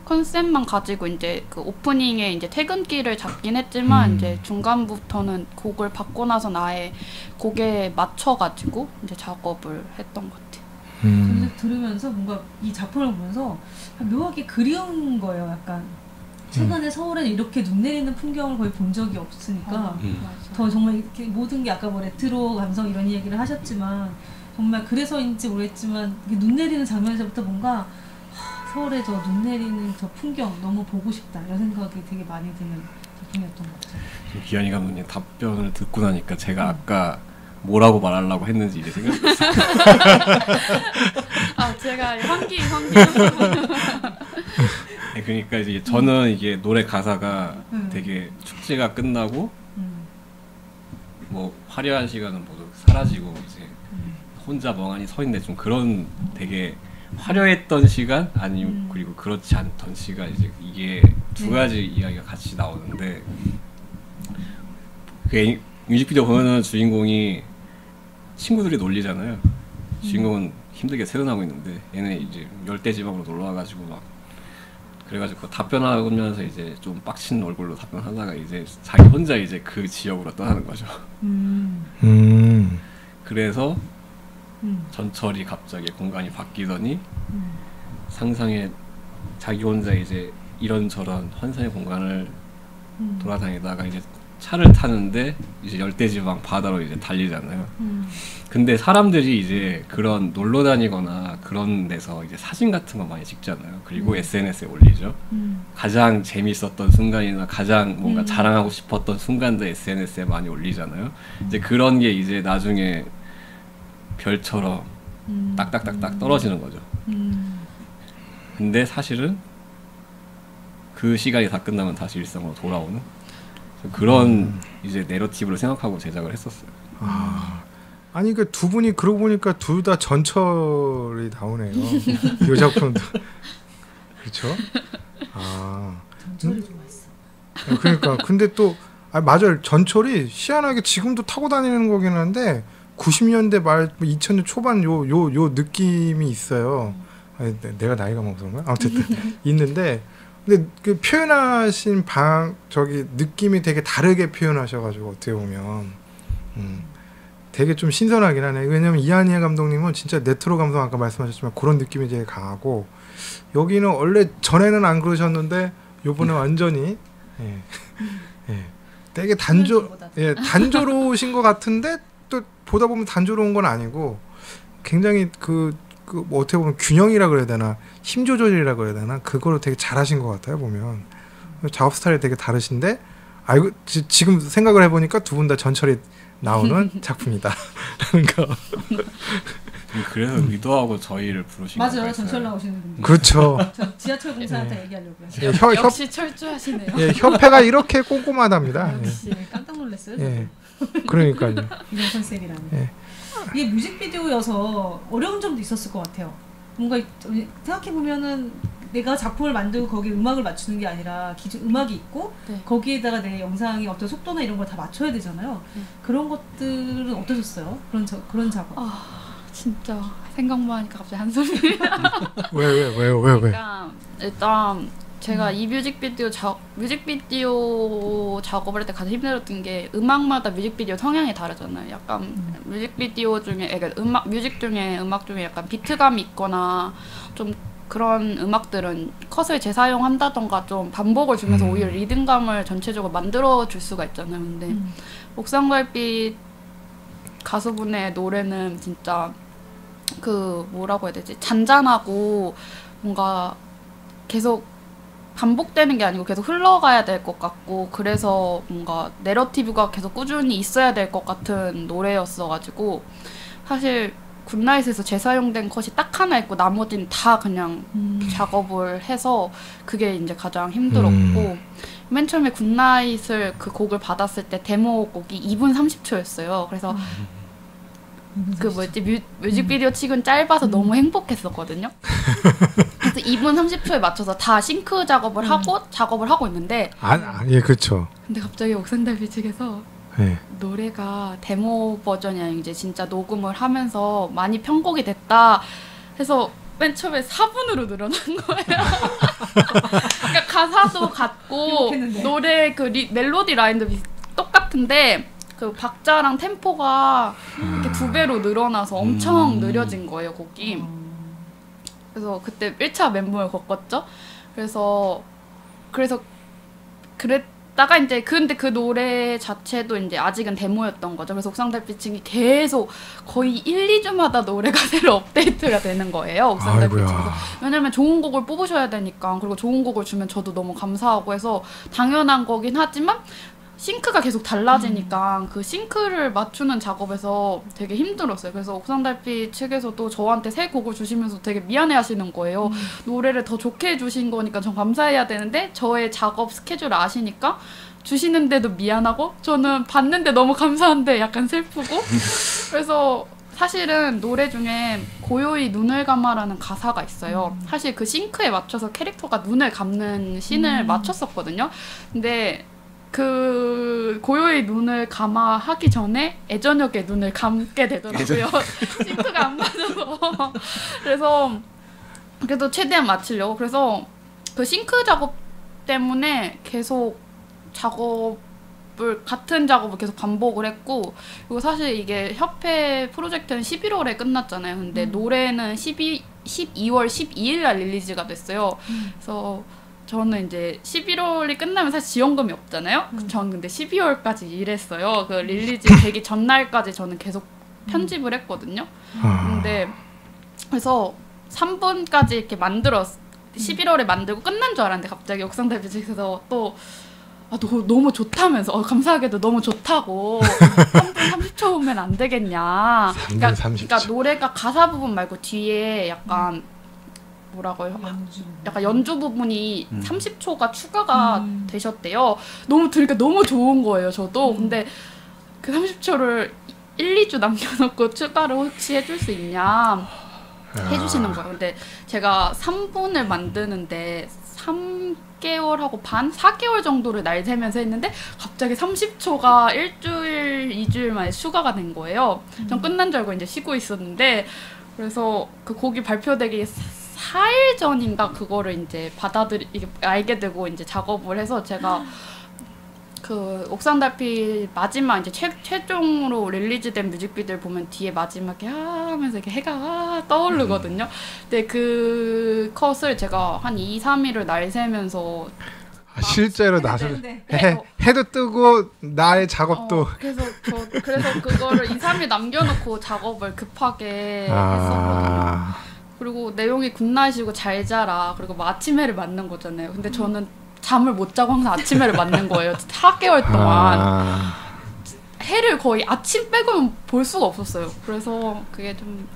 S6: 컨셉만 가지고 이제 그 오프닝에 이제 퇴근길을 잡긴 했지만 이제 중간부터는 곡을 받고 나서 나의 곡에 맞춰가지고 이제 작업을 했던 것 같아요.
S3: 근데 들으면서 뭔가 이 작품을 보면서 묘하게 그리운 거예요. 약간 최근에 서울에 이렇게 눈 내리는 풍경을 거의 본 적이 없으니까 더 정말 이렇게 모든 게 아까 뭐 레트로 감성 이런 얘기를 하셨지만 정말 그래서인지 모르겠지만 눈 내리는 장면에서부터 뭔가 서울에 저 눈 내리는 저 풍경 너무 보고 싶다 이런 생각이 되게 많이 드는 작품이었던 것 같아요.
S5: 기현이 감독님 답변을 듣고 나니까 제가 아까 뭐라고 말하려고 했는지 이제 생각났어요.
S6: 아 제가 환기
S5: 네, 그러니까 이제 저는 이게 노래 가사가 되게 축제가 끝나고 뭐 화려한 시간은 모두 사라지고 이제 혼자 멍하니 서 있는데 좀 그런 되게 화려했던 시간 아니면 그리고 그렇지 않던 시간 이제 이게 두 가지 이야기가 같이 나오는데 그 뮤직비디오 보면은 주인공이 친구들이 놀리잖아요. 주인공은 힘들게 세련하고 있는데 얘는 이제 열대지방으로 놀러 와가지고 막 그래가지고 답변하면서 이제 좀 빡친 얼굴로 답변하다가 이제 자기 혼자 이제 그 지역으로 떠나는 거죠. 그래서 전철이 갑자기 공간이 바뀌더니 상상에 자기 혼자 이제 이런저런 환상의 공간을 돌아다니다가 이제 차를 타는데 이제 열대지방 바다로 이제 달리잖아요. 근데 사람들이 이제 그런 놀러 다니거나 그런 데서 이제 사진 같은 거 많이 찍잖아요. 그리고 SNS에 올리죠. 가장 재밌었던 순간이나 가장 뭔가 자랑하고 싶었던 순간도 SNS에 많이 올리잖아요. 이제 그런 게 이제 나중에 별처럼 딱딱딱딱 떨어지는 거죠. 근데 사실은 그 시간이 다 끝나면 다시 일상으로 돌아오는 그런 이제 내러티브를 생각하고 제작을 했었어요.
S4: 아니 그 두 분이 그러고 보니까 둘 다 전철이 나오네요. 이 작품도 그렇죠?
S3: 전철이 좋아했어.
S4: 그러니까 근데 또 맞아요. 전철이 희한하게 지금도 타고 다니는 거긴 한데 90년대 말 2000년 초반 요 느낌이 있어요. 아니, 내가 나이가 먹어서 그런가? 아무튼 있는데 근데 그 표현하신 저기 느낌이 되게 다르게 표현하셔가지고 어떻게 보면 되게 좀 신선하긴 하네. 왜냐면 이한희 감독님은 진짜 레트로 감성 아까 말씀하셨지만 그런 느낌이 되게 강하고 여기는 원래 전에는 안 그러셨는데 요번에 완전히 되게 단조로우신 것 같은데 또 보다 보면 단조로운 건 아니고 굉장히 뭐 어떻게 보면 균형이라 그래야 되나 힘 조절이라 그래야 되나 그거를 되게 잘하신 것 같아요. 보면 작업 스타일이 되게 다르신데 지금 생각을 해보니까 두 분 다 전철이 나오는 작품이다. 그러니까
S5: 그래서 의도하고 저희를 부르신 거예요.
S3: 맞아요. 전철 나오시는 분들.
S4: 그렇죠.
S3: 저 지하철 공사한테 얘기하려고요.
S6: 역시 철주하시네요.
S4: 협회가 이렇게 꼼꼼하답니다.
S3: 역시 깜짝 놀랐어요.
S4: 그러니까요.
S3: 이런 컨셉이라니. 이게 뮤직비디오여서 어려운 점도 있었을 것 같아요. 뭔가 생각해보면은 내가 작품을 만들고 거기에 음악을 맞추는 게 아니라 기존 음악이 있고 거기에다가 내 영상의 어떤 속도나 이런 걸 다 맞춰야 되잖아요. 그런 것들은 어떠셨어요? 그런 작업?
S6: 진짜 생각만 하니까 갑자기 한숨이.
S4: 왜?
S6: 그러니까 일단 제가 이 뮤직비디오 작업을 할 때 가장 힘들었던 게 음악마다 뮤직비디오 성향이 다르잖아요. 약간 뮤직비디오 중에 그러니까 뮤직 중에 음악 중에 약간 비트감이 있거나 좀 그런 음악들은 컷을 재사용한다던가 좀 반복을 주면서 오히려 리듬감을 전체적으로 만들어 줄 수가 있잖아요. 근데 옥상달빛 가수분의 노래는 진짜 그 뭐라고 해야 되지? 잔잔하고 뭔가 계속 반복되는 게 아니고 계속 흘러가야 될 것 같고 그래서 뭔가 내러티브가 계속 꾸준히 있어야 될 것 같은 노래였어가지고 사실 굿나잇에서 재사용된 컷이 딱 하나 있고 나머지는 다 그냥 작업을 해서 그게 이제 가장 힘들었고 맨 처음에 굿나잇을 그 곡을 받았을 때 데모 곡이 2분 30초였어요. 그래서 그 뮤직비디오 치곤 짧아서 너무 행복했었거든요. 그래서 2분 30초에 맞춰서 다 싱크 작업을 하고 있는데
S4: 예, 그렇죠.
S6: 근데 갑자기 옥상달빛 측에서 노래가 데모 버전이 아니고 이제 진짜 녹음을 하면서 많이 편곡이 됐다 해서 맨 처음에 4분으로 늘어난 거예요. 그러니까 가사도 같고 노래 그 멜로디 라인도 똑같은데 그 박자랑 템포가 이렇게 2배로 늘어나서 엄청 느려진 거예요, 곡이. 그래서 그때 1차 멘붕을 겪었죠. 그래서 그랬다가 이제 근데 그 노래 자체도 이제 아직은 데모였던 거죠. 그래서 옥상달빛이 계속 거의 1, 2주마다 노래가 새로 업데이트가 되는 거예요. 옥상달빛에서. 왜냐면 좋은 곡을 뽑으셔야 되니까. 그리고 좋은 곡을 주면 저도 너무 감사하고 해서 당연한 거긴 하지만 싱크가 계속 달라지니까 그 싱크를 맞추는 작업에서 되게 힘들었어요. 그래서 옥상달빛 측에서도 저한테 새 곡을 주시면서 되게 미안해 하시는 거예요. 노래를 더 좋게 해주신 거니까 전 감사해야 되는데 저의 작업 스케줄을 아시니까 주시는데도 미안하고 저는 받는데 너무 감사한데 약간 슬프고 그래서 사실은 노래 중에 고요히 눈을 감아라는 가사가 있어요. 사실 그 싱크에 맞춰서 캐릭터가 눈을 감는 씬을 맞췄었거든요. 근데 그 고요히 눈을 감아 하기 전에 애저녁에 눈을 감게 되더라고요. 싱크가 안 맞아서. 그래서 그래도 최대한 맞추려고. 그래서 그 싱크 작업 때문에 계속 같은 작업을 계속 반복을 했고 그리고 사실 이게 협회 프로젝트는 11월에 끝났잖아요. 근데 노래는 12월 12일 날 릴리즈가 됐어요. 그래서 저는 이제 11월이 끝나면 사실 지원금이 없잖아요. 저는 근데 12월까지 일했어요. 그 릴리즈 되기 전날까지 저는 계속 편집을 했거든요. 근데 그래서 3분까지 이렇게 11월에 만들고 끝난 줄 알았는데 갑자기 옥상달빛에서 또 너무 좋다면서 감사하게도 너무 좋다고 3분 30초 오면 안 되겠냐.
S4: 3분 30초.
S6: 그러니까 노래가 가사 부분 말고 뒤에 약간 뭐라고 해요? 약간 연주 부분이 30초가 추가가 되셨대요. 너무 들으니까 너무 좋은 거예요, 저도. 근데 그 30초를 1, 2주 남겨놓고 추가를 혹시 해줄 수 있냐 해주시는 거예요. 근데 제가 3분을 만드는데 3개월하고 반? 4개월 정도를 날 세면서 했는데 갑자기 30초가 일주일, 2주일 만에 추가가 된 거예요. 전 끝난 줄 알고 이제 쉬고 있었는데 그래서 그 곡이 발표되기 4일 전인가 그거를 이제 알게 되고 이제 작업을 해서 제가 그 옥상달빛 마지막 이제 최종으로 릴리즈된 뮤직비디오를 보면 뒤에 마지막에 하면서 이렇게 해가 떠오르거든요. 근데 그 컷을 제가 한 2, 3일을 날 새면서
S4: 실제로 낯을 해도 뜨고 나의 작업도
S6: 그래서 그거를 2, 3일 남겨놓고 작업을 급하게 했었거든요. 그리고 내용이 굿나잇이고 잘 자라 그리고 뭐 아침해를 맞는 거잖아요. 근데 저는 잠을 못 자고 항상 아침해를 맞는 거예요. 4개월 동안 해를 거의 아침 빼고는 볼 수가 없었어요. 그래서 그게 좀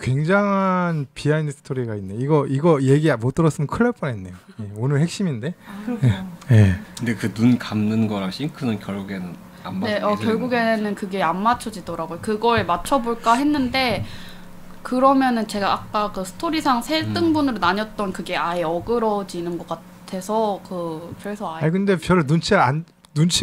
S4: 굉장한 비하인드 스토리가 있네. 이거 얘기 못 들었으면 큰일 날 뻔했네요. 예, 오늘 핵심인데. 예.
S5: 근데 그 눈 감는 거랑 싱크는 결국에는 안 맞.
S6: 네, 결국에는 그게 안 맞춰지더라고요. 그거에 맞춰볼까 했는데. 그러면은 제가 아까 그 스토리상 세 등분으로 나뉘었던 그게 아예 어그러지는 것 같아서 그래서 아예.
S4: 근데 별로 눈치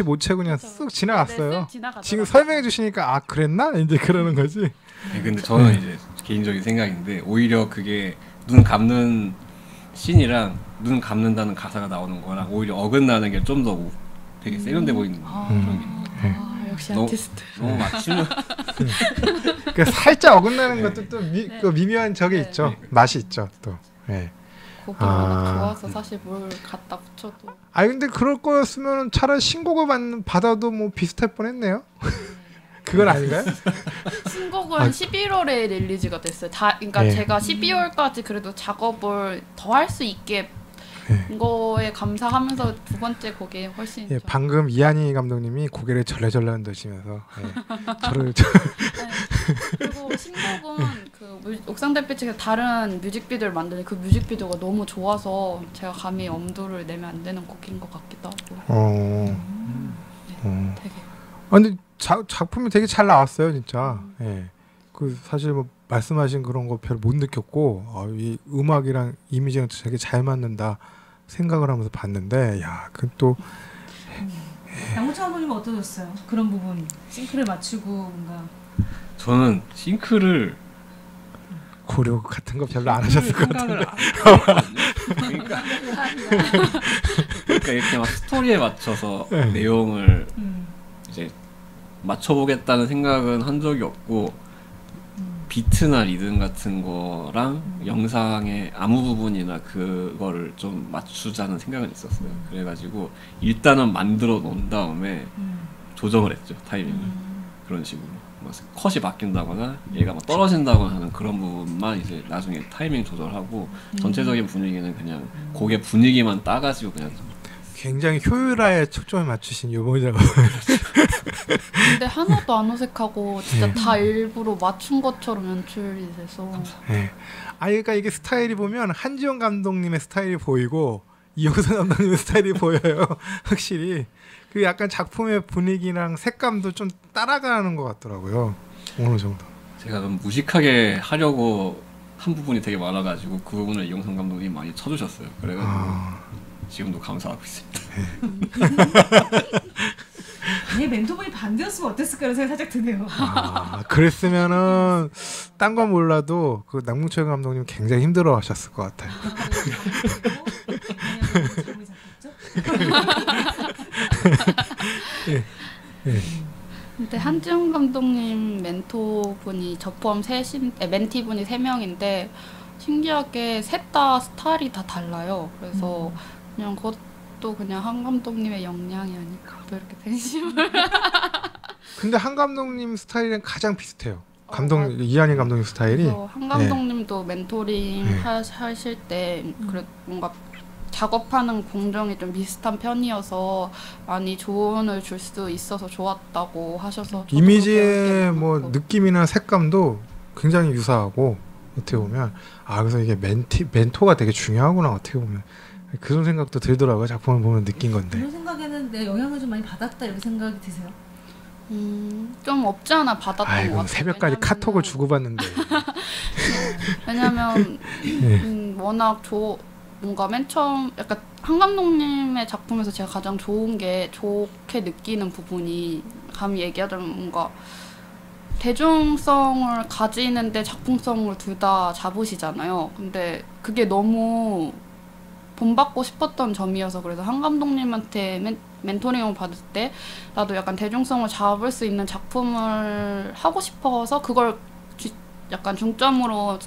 S4: 못 채고 그냥 쓱 지나갔어요.
S6: 네,
S4: 지금 설명해 주시니까 그랬나 이제 그러는 거지.
S5: 네, 근데 저는 이제 개인적인 생각인데 오히려 그게 눈 감는 씬이랑 눈 감는다는 가사가 나오는 거랑 오히려 어긋나는 게 좀 더 되게 세련돼 보이는 그런 게.
S6: 역시 아티스트.
S5: 너무 맞추면.
S4: 그 살짝 어긋나는 것도 또 그 미묘한 적이 있죠. 맛이 있죠 또. 네.
S6: 곡이 워낙 좋아서 사실 뭘 갖다 붙여도.
S4: 근데 그럴 거였으면 차라리 신곡을 받아도 뭐 비슷할 뻔했네요. 그건 아닌가요?
S6: 신곡은 11월에 릴리즈가 됐어요. 그러니까 제가 12월까지 그래도 작업을 더 할 수 있게. 거에 감사하면서 두 번째 곡이 훨씬
S4: 방금 이한희 감독님이 고개를 절레절레 흔드시면서 저를
S6: 그리고 신곡은 그 옥상달빛에서 다른 뮤직비디오를 만드는 그 뮤직비디오가 너무 좋아서 제가 감히 엄두를 내면 안 되는 곡인 것 같기도 하고 되게
S4: 근데 작품이 되게 잘 나왔어요 진짜. 그 사실 뭐 말씀하신 그런 거 별로 못 느꼈고 이 음악이랑 이미지랑 되게 잘 맞는다 생각을 하면서 봤는데 그 또
S3: 양무창 감독님은 어떠셨어요? 그런 부분 싱크를 맞추고 뭔가
S5: 저는 싱크를
S4: 고려 같은 거 별로 안 하셨을 것 같은데.
S5: 그러니까 이렇게 막 스토리에 맞춰서 내용을 이제 맞춰보겠다는 생각은 한 적이 없고 비트나 리듬 같은 거랑 영상의 아무 부분이나 그거를 좀 맞추자는 생각은 있었어요. 그래가지고 일단은 만들어 놓은 다음에 조정을 했죠. 타이밍을. 그런 식으로 컷이 바뀐다거나 얘가 막 떨어진다거나 하는 그런 부분만 이제 나중에 타이밍 조절하고 전체적인 분위기는 그냥 곡의 분위기만 따가지고 그냥
S4: 굉장히 효율화에 초점을 맞추신 요번이라고.
S6: 근데 하나도 안 어색하고 진짜 다 일부러 맞춘 것처럼 연출이 돼서.
S4: 그러니까 이게 스타일이 보면 한지영 감독님의 스타일이 보이고 이호선 감독님의 스타일이 보여요. 확실히 그 약간 작품의 분위기랑 색감도 좀 따라가는 것 같더라고요. 어느 정도.
S5: 제가 좀 무식하게 하려고 한 부분이 되게 많아가지고 그 부분을 이용선 감독님이 많이 쳐주셨어요. 그래가지고 지금도 감사하고 있습니다.
S3: 내 멘토분이 반대였으면 어땠을까 이런 생각이 살짝 드네요.
S4: 그랬으면은 딴 건 몰라도 그 남궁철 감독님 굉장히 힘들어하셨을 것 같아요.
S6: 근데 한지영 감독님 멘토분이 저 포함 멘티분이 3명인데 신기하게 셋 다 스타일이 다 달라요. 그래서 그냥 그것도 그냥 한 감독님의 역량이 아닐까 또 이렇게 팬심을.
S4: 근데 한 감독님 스타일은 가장 비슷해요. 이한희 감독님 스타일이.
S6: 한 감독님도 멘토링 하실 때 그래 뭔가 작업하는 공정이 좀 비슷한 편이어서 많이 조언을 줄 수 있어서 좋았다고 하셔서 저도
S4: 이미지의
S6: 그렇게
S4: 뭐
S6: 생각하고.
S4: 느낌이나 색감도 굉장히 유사하고 어떻게 보면 그래서 이게 멘토가 되게 중요하구나 어떻게 보면 그런 생각도 들더라고요. 작품을 보면 느낀 건데.
S3: 그런 생각에는 내 영향을 좀 많이 받았다 이렇게 생각이 드세요?
S6: 좀 없지 않아 받았던 것
S4: 아이고
S6: 같아요.
S4: 새벽까지 카톡을 주고받는데.
S6: 왜냐면
S4: 네.
S6: 워낙 뭔가 맨 처음 약간 한 감독님의 작품에서 제가 가장 좋은 게 좋게 느끼는 부분이 감히 얘기하자면 뭔가 대중성을 가지는데 작품성을 둘 다 잡으시잖아요. 근데 그게 너무 본받고 싶었던 점이어서 그래서 한 감독님한테 멘토링을 받을 때 나도 약간 대중성을 잡을 수 있는 작품을 하고 싶어서 그걸 약간 중점으로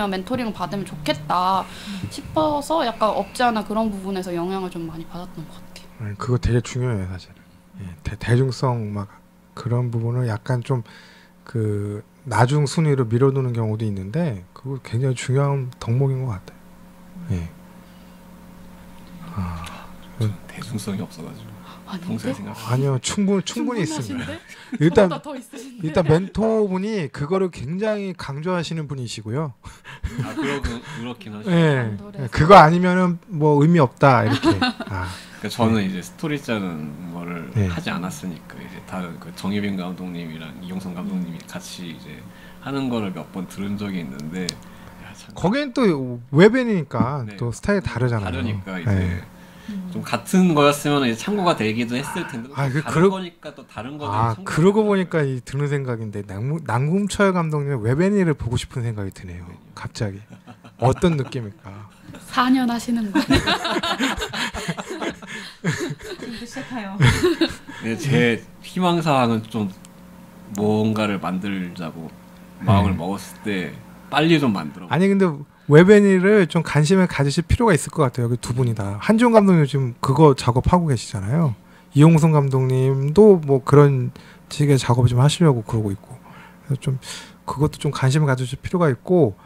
S6: 멘토링을 받으면 좋겠다 싶어서 약간 없지 않아 그런 부분에서 영향을 좀 많이 받았던 것 같아요.
S4: 그거 되게 중요해요 사실은. 대중성 막 그런 부분을 약간 좀 그 나중 순위로 밀어두는 경우도 있는데 그거 굉장히 중요한 덕목인 것 같아요. 예.
S5: 대중성이 없어가지고
S6: 아닌데?
S5: 평소에 생각.
S4: 아니요 충분히 있습니다.
S6: 충분하신데?
S4: 일단
S6: 저보다 더 있으신데?
S4: 일단 멘토분이 그거를 굉장히 강조하시는 분이시고요.
S5: 그렇긴 하죠.
S4: 예.
S6: 노래에서.
S4: 그거 아니면은 뭐 의미 없다 이렇게.
S5: 그러니까 저는 이제 스토리 짜는 거를
S4: 네.
S5: 하지 않았으니까 이제 다른 그 정유빈 감독님이랑 이용성 감독님이 같이 이제 하는 거를 몇 번 들은 적이 있는데 참
S4: 거기는 또 웹엔이니까
S5: 네.
S4: 또 스타일이 다르잖아요.
S5: 다르니까 이제
S4: 예.
S5: 좀 같은 거였으면 이제 참고가 되기도 했을 텐데 또 다른 거니까 또 다른 거는
S4: 그러고 보니까 드는 생각인데 남궁철 감독님의 웹애니를 보고 싶은 생각이 드네요. 갑자기 어떤 느낌일까?
S6: 4년 하시는 거예요.
S3: 지금부터 시작해요.
S5: 네, 제 희망 사항은 좀 뭔가를 만들자고 마음을 먹었을 때 빨리 좀 만들어.
S4: 아니 근데 웹애니를 좀 관심을 가지실 필요가 있을 것 같아요. 여기 두 분이 다. 한지훈 감독님 지금 그거 작업하고 계시잖아요. 이용성 감독님도 뭐 그런 식의 작업을 좀 하시려고 그러고 있고. 그래서 좀 그것도 좀 관심을 가지실 필요가 있고.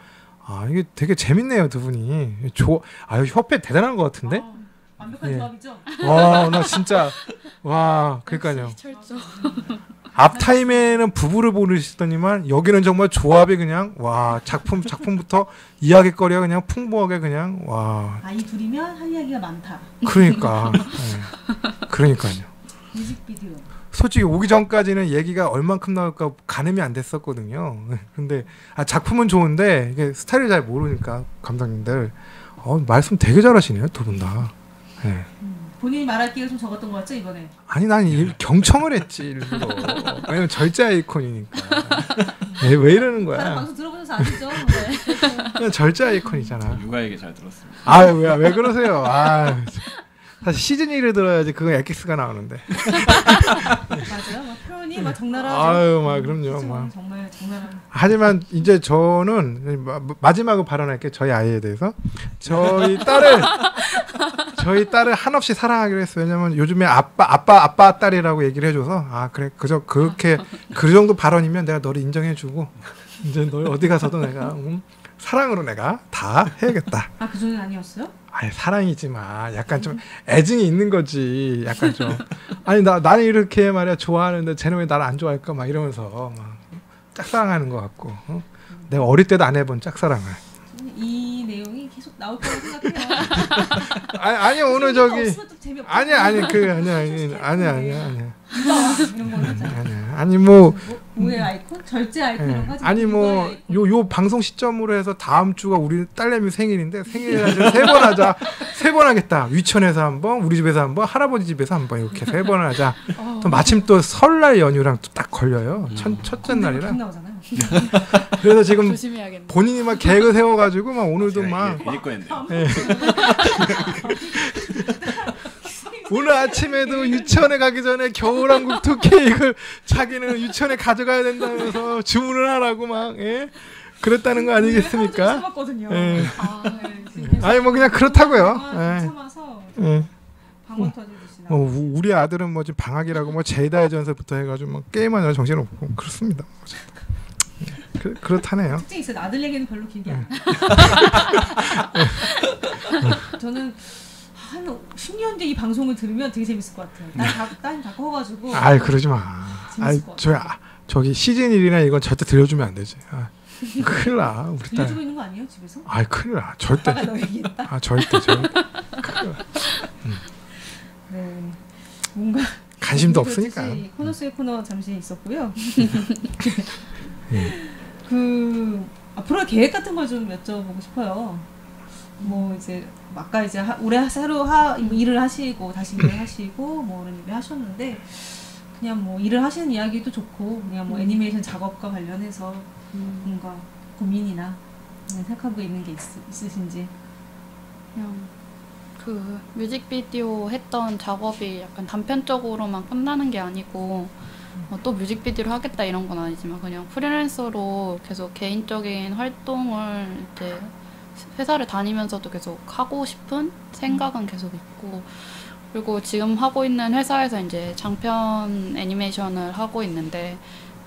S4: 이게 되게 재밌네요, 두 분이. 협회 대단한 것 같은데?
S3: 완벽한
S4: 예.
S3: 조합이죠?
S4: 나 진짜 그러니까요.
S6: 철저.
S4: 앞타임에는 부부를 보시더니만 여기는 정말 조합이 그냥 작품부터 이야기거리가 그냥 풍부하게 그냥
S3: 이 둘이면 할 이야기가 많다.
S4: 그러니까요.
S3: 뮤직비디오.
S4: 솔직히 오기 전까지는 얘기가 얼만큼 나올까 가늠이 안 됐었거든요. 근데 작품은 좋은데 이게 스타일을 잘 모르니까 감독님들 말씀 되게 잘하시네요, 두 분 다. 네.
S3: 본인이 말할 기회를 좀 적었던 것 같죠 이번에?
S4: 아니 난 경청을 했지 일부러. 왜냐면 절제 아이콘이니까. 왜 이러는
S3: 다른
S4: 거야?
S3: 방송 들어보셔서 아시죠? 네.
S4: 그냥 절제 아이콘이잖아.
S5: 육아 얘기 잘 들었습니다.
S4: 왜 그러세요? 사실 시즌 1을 들어야지 그거 엑기스가 나오는데.
S3: 맞아요. 막 표현이 막 적나라하죠.
S4: 그럼요.
S3: 정말 적나라.
S4: 하지만 이제 저는 마지막으로 발언할게. 저희 아이에 대해서 저희 딸을 한없이 사랑하기로 했어요. 왜냐면 요즘에 아빠 딸이라고 얘기를 해줘서 그래 그렇게 그 정도 발언이면 내가 너를 인정해주고 이제 너 어디 가서도 내가 사랑으로 내가 다 해야겠다.
S3: 그 정도는 아니었어요?
S4: 사랑이지만 약간 좀 애증이 있는 거지. 약간 좀 나는 이렇게 말이야 좋아하는데 쟤는 왜 나를 안 좋아할까 막 이러면서 막 짝사랑하는 것 같고. 내가 어릴 때도 안 해본 짝사랑을.
S3: 이 내용이 계속 나올 거라고 생각해요.
S4: 아니 오늘 저기
S3: 없으면 또 재미없고.
S4: 아니야.
S3: 이런 거 하잖아.
S4: 아니 뭐
S3: 뭐의 아이콘? 절제 아이콘 이런 거 하지.
S4: 아니 뭐 요 방송 시점으로 해서 다음 주가 우리 딸내미 생일인데 생일을 세 번 하겠다. 위천에서 한 번, 우리 집에서 한 번, 할아버지 집에서 한 번 이렇게 3번을 하자. 또 마침 또 설날 연휴랑 또 딱 걸려요. 첫째 날이라.
S3: 나오잖아요.
S4: 그래서 지금
S6: 조심해야겠네.
S4: 본인이 막 계획을 세워가지고 막 오늘도 막
S5: 이길 거였네요.
S4: 오늘 아침에도 유치원에 가기 전에 겨울왕국 2 케이크를 자기는 유치원에 가져가야 된다면서 주문을 하라고 막 그랬다는 거 아니겠습니까?
S3: 참았거든요.
S4: 예.
S3: 네.
S4: 아니 뭐 그냥 그렇다고요.
S3: 참아서 방문 터지시나.
S4: 우리 아들은 뭐 지금 방학이라고 뭐 제이다의 전설부터 해가지고 뭐 게임하느라 정신없고 그렇습니다. 그렇다네요.
S3: 특징이 있어요. 아들 얘기는 별로 길게 안. 저는 한 10년 뒤 이 방송을 들으면 되게 재밌을 것 같아요. 딸이 다 커가지고.
S4: 아이 그러지 마. 아이
S3: 재밌을 것 같아요.
S4: 저기 시즌 1이나 이건 절대 들려주면 안 되지. 큰일 나 우리 딸.
S3: 들려주고 있는 거 아니에요 집에서?
S4: 아이 큰일 나 절대.
S3: 아빠가 너 얘기했다.
S4: 절대.
S3: 네. 뭔가
S4: 관심도 없으니까.
S3: 코너 속의 코너 잠시 있었고요.
S4: 예.
S3: 그 앞으로의 계획 같은 걸 좀 여쭤보고 싶어요. 뭐 이제 아까 이제 올해 새로 일을 하시고 다시 일을 하시고 뭐 이런 일을 하셨는데 그냥 뭐 일을 하시는 이야기도 좋고 그냥 뭐 애니메이션 작업과 관련해서 뭔가 고민이나 생각하고 있는 게 있으신지.
S6: 그냥 그 뮤직비디오 했던 작업이 약간 단편적으로만 끝나는 게 아니고 또 뮤직비디오를 하겠다 이런 건 아니지만 그냥 프리랜서로 계속 개인적인 활동을 이제 회사를 다니면서도 계속 하고 싶은 생각은 계속 있고 그리고 지금 하고 있는 회사에서 이제 장편 애니메이션을 하고 있는데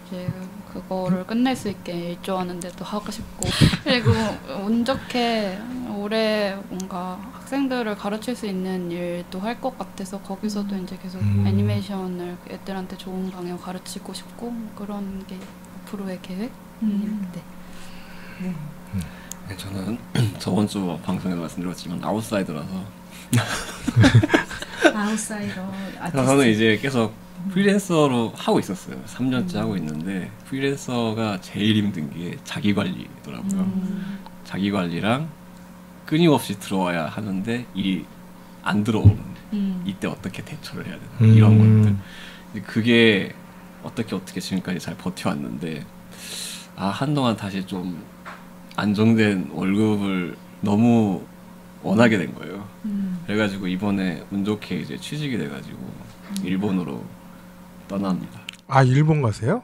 S6: 이제 그거를 끝낼 수 있게 일조하는데 도 하고 싶고 그리고 운 좋게 올해 뭔가 학생들을 가르칠 수 있는 일도 할 것 같아서 거기서도 이제 계속 애니메이션을 애들한테 좋은 방향 가르치고 싶고 그런 게 앞으로의 계획입니다.
S3: 네.
S5: 네, 저는 저번 주 방송에서 말씀드렸지만 아웃사이더라서
S3: 아웃사이더 아티스트.
S5: 저는 이제 계속 프리랜서로 하고 있었어요. 3년째 하고 있는데 프리랜서가 제일 힘든 게 자기 관리더라고요. 자기 관리랑 끊임없이 들어와야 하는데 일이 안 들어오는 이때 어떻게 대처를 해야 되나 이런 것들. 그게 어떻게 지금까지 잘 버텨왔는데 한동안 다시 좀 안정된 월급을 너무 원하게 된 거예요. 그래가지고 이번에 운 좋게 이제 취직이 돼가지고 일본으로 떠납니다.
S4: 일본 가세요?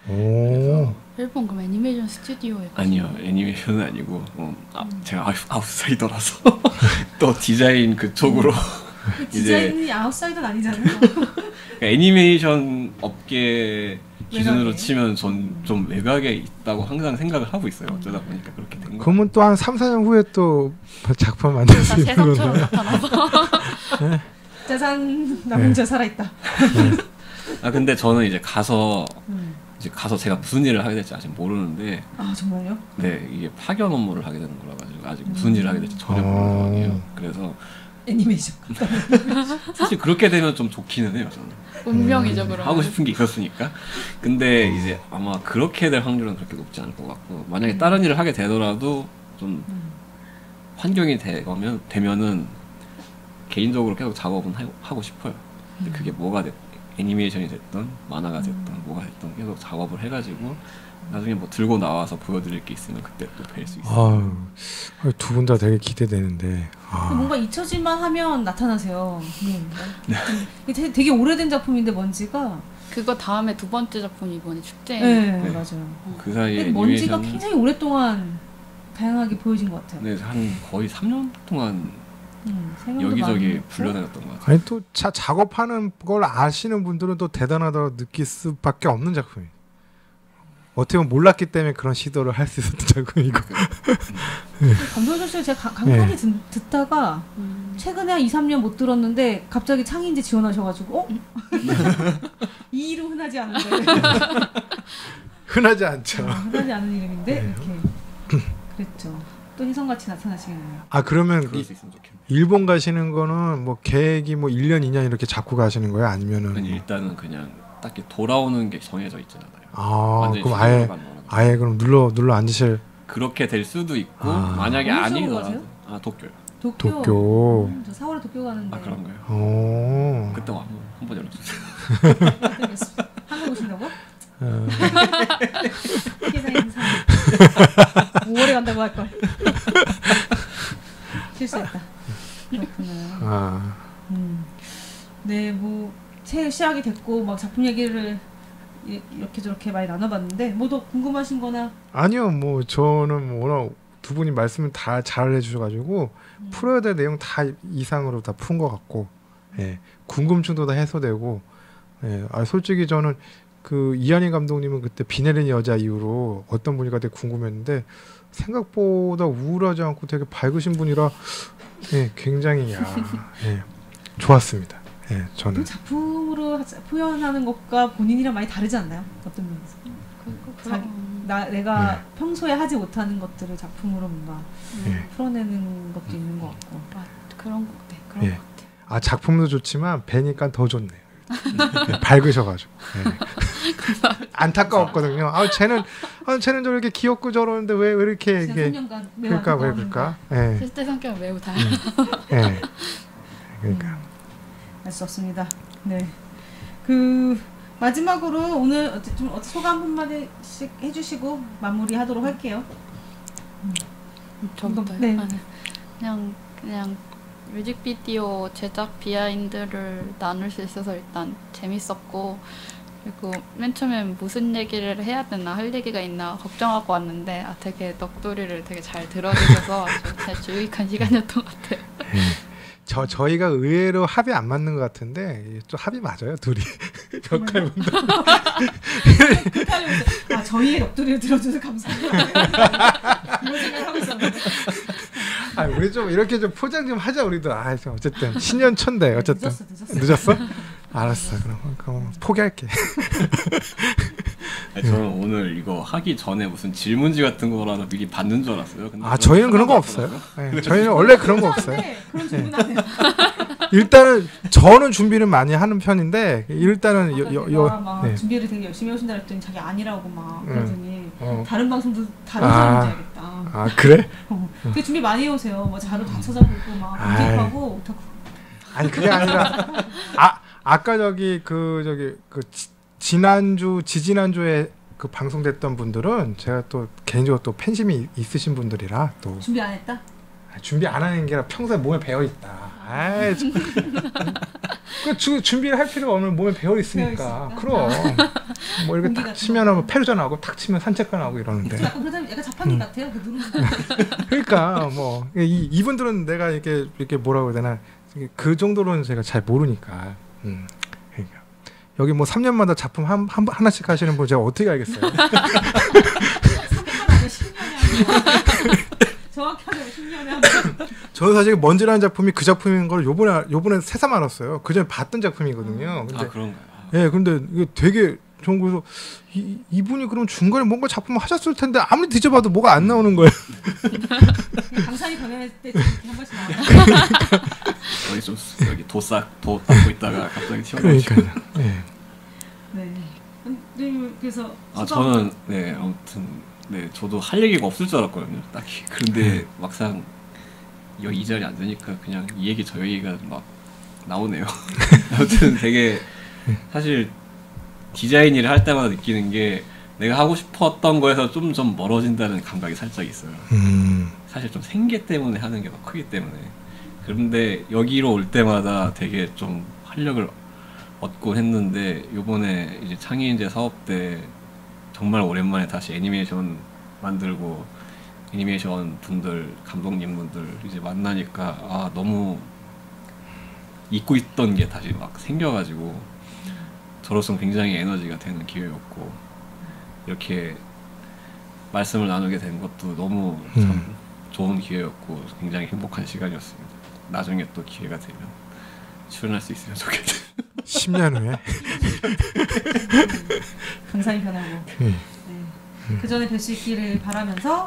S4: 오.
S6: 일본 그럼 애니메이션 스튜디오에
S5: 아니요, 애니메이션은 아니고 제가 아웃사이더라서 또 디자인 그쪽으로
S3: 디자인이 아웃사이더는 아니잖아요.
S5: 애니메이션 업계 기준으로
S3: 외곽에.
S5: 치면 전 좀 외곽에 있다고 항상 생각을 하고 있어요. 어쩌다 보니까 그렇게 된 거예요.
S4: 그러면 또 한 3, 4년 후에 또 작품 만들 수 있는
S6: 세상처럼
S4: 건데.
S6: 나타나서
S3: 재산 남은 자 살아있다.
S5: 근데 저는 이제 가서 제가 무슨 일을 하게 될지 아직 모르는데
S3: 정말요?
S5: 네, 이게 파견 업무를 하게 되는 거라 가지고 아직 무슨 일을 하게 될지 전혀 모르는 상황이에요. 그래서
S3: 애니메이션.
S5: 사실 그렇게 되면 좀 좋기는 해요. 저는
S6: 운명이죠 그러면.
S5: 하고 싶은 게 있었으니까. 근데 이제 아마 그렇게 될 확률은 그렇게 높지 않을 것 같고 만약에 다른 일을 하게 되더라도 좀 환경이 되면은 개인적으로 계속 작업은 하고 싶어요. 근데 그게 뭐가 됐든 애니메이션이 됐든 만화가 됐든 뭐가 됐든 계속 작업을 해가지고 나중에 뭐 들고 나와서 보여드릴 게 있으면 그때 또 뵐 수 있어요.
S4: 두 분 다 되게 기대되는데.
S3: 뭔가 잊혀질만 하면 나타나세요. 이게 되게 오래된 작품인데 먼지가.
S6: 그거 다음에 두 번째 작품이 이번에 축제.
S3: 네, 맞아요.
S5: 그 사이에
S3: 근데 먼지가
S5: 애니메이션
S3: 굉장히 오랫동안 다양하게 보여진 것 같아요.
S5: 네, 한 거의 3년 동안
S3: 생각도
S5: 여기저기
S3: 많이
S5: 불려다녔던 것 같아요.
S4: 아니 또 작업하는 걸 아시는 분들은 또 대단하다고 느낄 수밖에 없는 작품이에요. 어떻게 보면 몰랐기 때문에 그런 시도를 할 수 있었던 작품이고.
S3: 감독님 사실 제가 간간히 듣다가 최근에 한 2, 3년 못 들었는데 갑자기 창의인재 지원하셔가지고 이 이름 흔하지 않은데
S4: 흔하지 않죠.
S3: 흔하지 않은 이름인데
S4: 네.
S3: 이렇게 그랬죠. 또 희성같이 나타나시겠네요.
S4: 그러면
S5: 그럴 수 있으면 좋겠네요.
S4: 일본 가시는 거는 뭐 계획이 뭐 1년, 2년 이렇게 잡고 가시는 거예요? 아니면은
S5: 아니, 일단은 그냥 딱히 돌아오는 게 정해져 있잖아요.
S4: 그럼
S5: 시간으로
S4: 아예
S5: 가는 거라서.
S4: 아예 그럼 눌러 앉으실
S5: 그렇게 될 수도 있고 만약에
S3: 어느
S5: 아니더라도
S3: 가세요?
S5: 도쿄요.
S4: 도쿄.
S3: 저 4월에 도쿄 가는데.
S5: 그런가요? 그때 한번 연락주세요.
S3: 한국 오신다고? 세상에 인사. 5월에 간다고 할 걸. 실수했다. 그렇구나. 네, 뭐 새해 시작이 됐고 막 작품 얘기를 이렇게 저렇게 많이 나눠봤는데 뭐 더 궁금하신거나?
S4: 아니요, 뭐 저는 워낙 두 분이 말씀을 다 잘 해주셔가지고 풀어야 될 내용 다 이상으로 다 푼 것 같고, 궁금증도 다 해소되고, 솔직히 저는 그 이한희 감독님은 그때 비 내리는 여자 이후로 어떤 분일까 되게 궁금했는데 생각보다 우울하지 않고 되게 밝으신 분이라 예, 굉장히 예, 좋았습니다. 예,
S3: 그
S4: 저는
S3: 작품으로 표현하는 것과 본인이랑 많이 다르지 않나요? 어떤 면에서? 내가 평소에 하지 못하는 것들을 작품으로 뭔가
S4: 예.
S3: 풀어내는 것도 있는 것 같고.
S6: 그런 것 같아.
S4: 예. 아 작품도 좋지만 뵈니까 더 좋네요. 예, 밝으셔가지고 예. 안타까웠거든요. 쟤는 저렇게 귀엽고 저러는데 왜 이렇게
S3: 지난
S4: 이게
S3: 3년간 매우
S4: 그럴까 왜
S3: 안타까웠는가.
S4: 그럴까? 예,
S6: 실제 성격은 매우 달라.
S4: 예. 그러니까
S3: 알 수 없습니다. 네. 그 마지막으로 오늘 좀 소감 한마디씩 해주시고 마무리하도록 할게요.
S6: 저부터
S3: 네.
S6: 그냥 뮤직비디오 제작 비하인드를 나눌 수 있어서 일단 재밌었고, 그리고 맨 처음엔 무슨 얘기를 해야 되나 할 얘기가 있나 걱정하고 왔는데 되게 넋두리를 되게 잘 들어주셔서 아주 유익한 시간이었던 것 같아요.
S4: 저희가 의외로 합이 안 맞는 것 같은데 좀 합이 맞아요 둘이 벽할분들.
S3: 저희의 넋두리를 들어줘서 감사합니다. 이런 생각하고 있었는데.
S4: 우리 좀 이렇게 좀 포장 좀 하자 우리도. 어쨌든 신년초인데 어쨌든
S3: 늦었어.
S4: 알았어. 그럼 포기할게.
S5: 저는 오늘 이거 하기 전에 무슨 질문지 같은 거라도 미리 받는 줄 알았어요. 근데
S4: 저희는 그런 거 없어요. 네, 저희는 원래 그런 거 없어요.
S3: 그런 질문 안 해요.
S4: 일단은 저는 준비를 많이 하는 편인데 일단은
S3: 막 준비를 되게 열심히 하신다 했더니 자기 아니라고 막 그러더니 다른 방송도 다른 사람인지 알겠다.
S4: 그래?
S3: 되게 준비 많이 해오세요. 뭐 자료 다 찾아보고 막 검색하고 오타쿠.
S4: 아니 그게 아니라 아까 지난주에 그 방송됐던 분들은 제가 또 개인적으로 또 팬심이 있으신 분들이라 또
S3: 준비 안 했다?
S4: 준비 안 하는 게 아니라 평소에 몸에 배어 있다. 준비를 할 필요가 없는 몸에 배어 있으니까. 그럼 뭐 이렇게 탁 치면 뭐 페루전 하고 탁 치면 산책관 하고 이러는데.
S3: 약간 자판기 같아요. 그 누르는.
S4: 그러니까 뭐 이분들은 내가 이렇게 뭐라고 해야 되나 그 정도로는 제가 잘 모르니까. 그러니까 여기 뭐 3년마다 작품 하나씩 하시는 분 제가 어떻게 알겠어요?
S3: 3년만 아니면 10년이 정확하게 10년에 한 번.
S4: 저는 사실 먼지라는 작품이 그 작품인 걸 요번에 새삼 알았어요. 그전에 봤던 작품이거든요. 근데
S5: 그런가요?
S4: 예, 근데 이게 되게 전 그래서 이분이 그럼 중간에 뭔가 작품을 하셨을 텐데 아무리 뒤져봐도 뭐가 안 나오는 거예요.
S3: 강산이 변했을 때 이렇게 한 번씩 나와요.
S5: 여기 도 닦고 있다가 갑자기 튀어나오죠.
S4: 그러니까요. 네.
S3: 네. 그래서
S5: 저는 아무튼 저도 할 얘기가 없을 줄 알았거든요. 딱히. 그런데 막상 이 자리에 앉으니까 그냥 이 얘기 저 얘기가 막 나오네요. 아무튼 되게 사실 디자인 일을 할 때마다 느끼는 게 내가 하고 싶었던 거에서 좀 멀어진다는 감각이 살짝 있어요. 사실 좀 생계 때문에 하는 게 더 크기 때문에. 그런데 여기로 올 때마다 되게 좀 활력을 얻고 했는데 요번에 이제 창의인재 사업 때 정말 오랜만에 다시 애니메이션 만들고 애니메이션 분들, 감독님분들 이제 만나니까 너무 잊고 있던 게 다시 막 생겨가지고 저로서는 굉장히 에너지가 되는 기회였고 이렇게 말씀을 나누게 된 것도 너무 참 좋은 기회였고 굉장히 행복한 시간이었습니다. 나중에 또 기회가 되면 출연할 수 있으면 좋겠네요.
S4: 10년 후에
S3: 강산이 변하고 그 전에 뵐 수 있기를 바라면서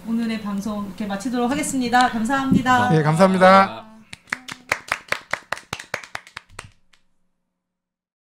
S3: 오늘의 방송 이렇게 마치도록 하겠습니다. 감사합니다.
S4: 감사합니다.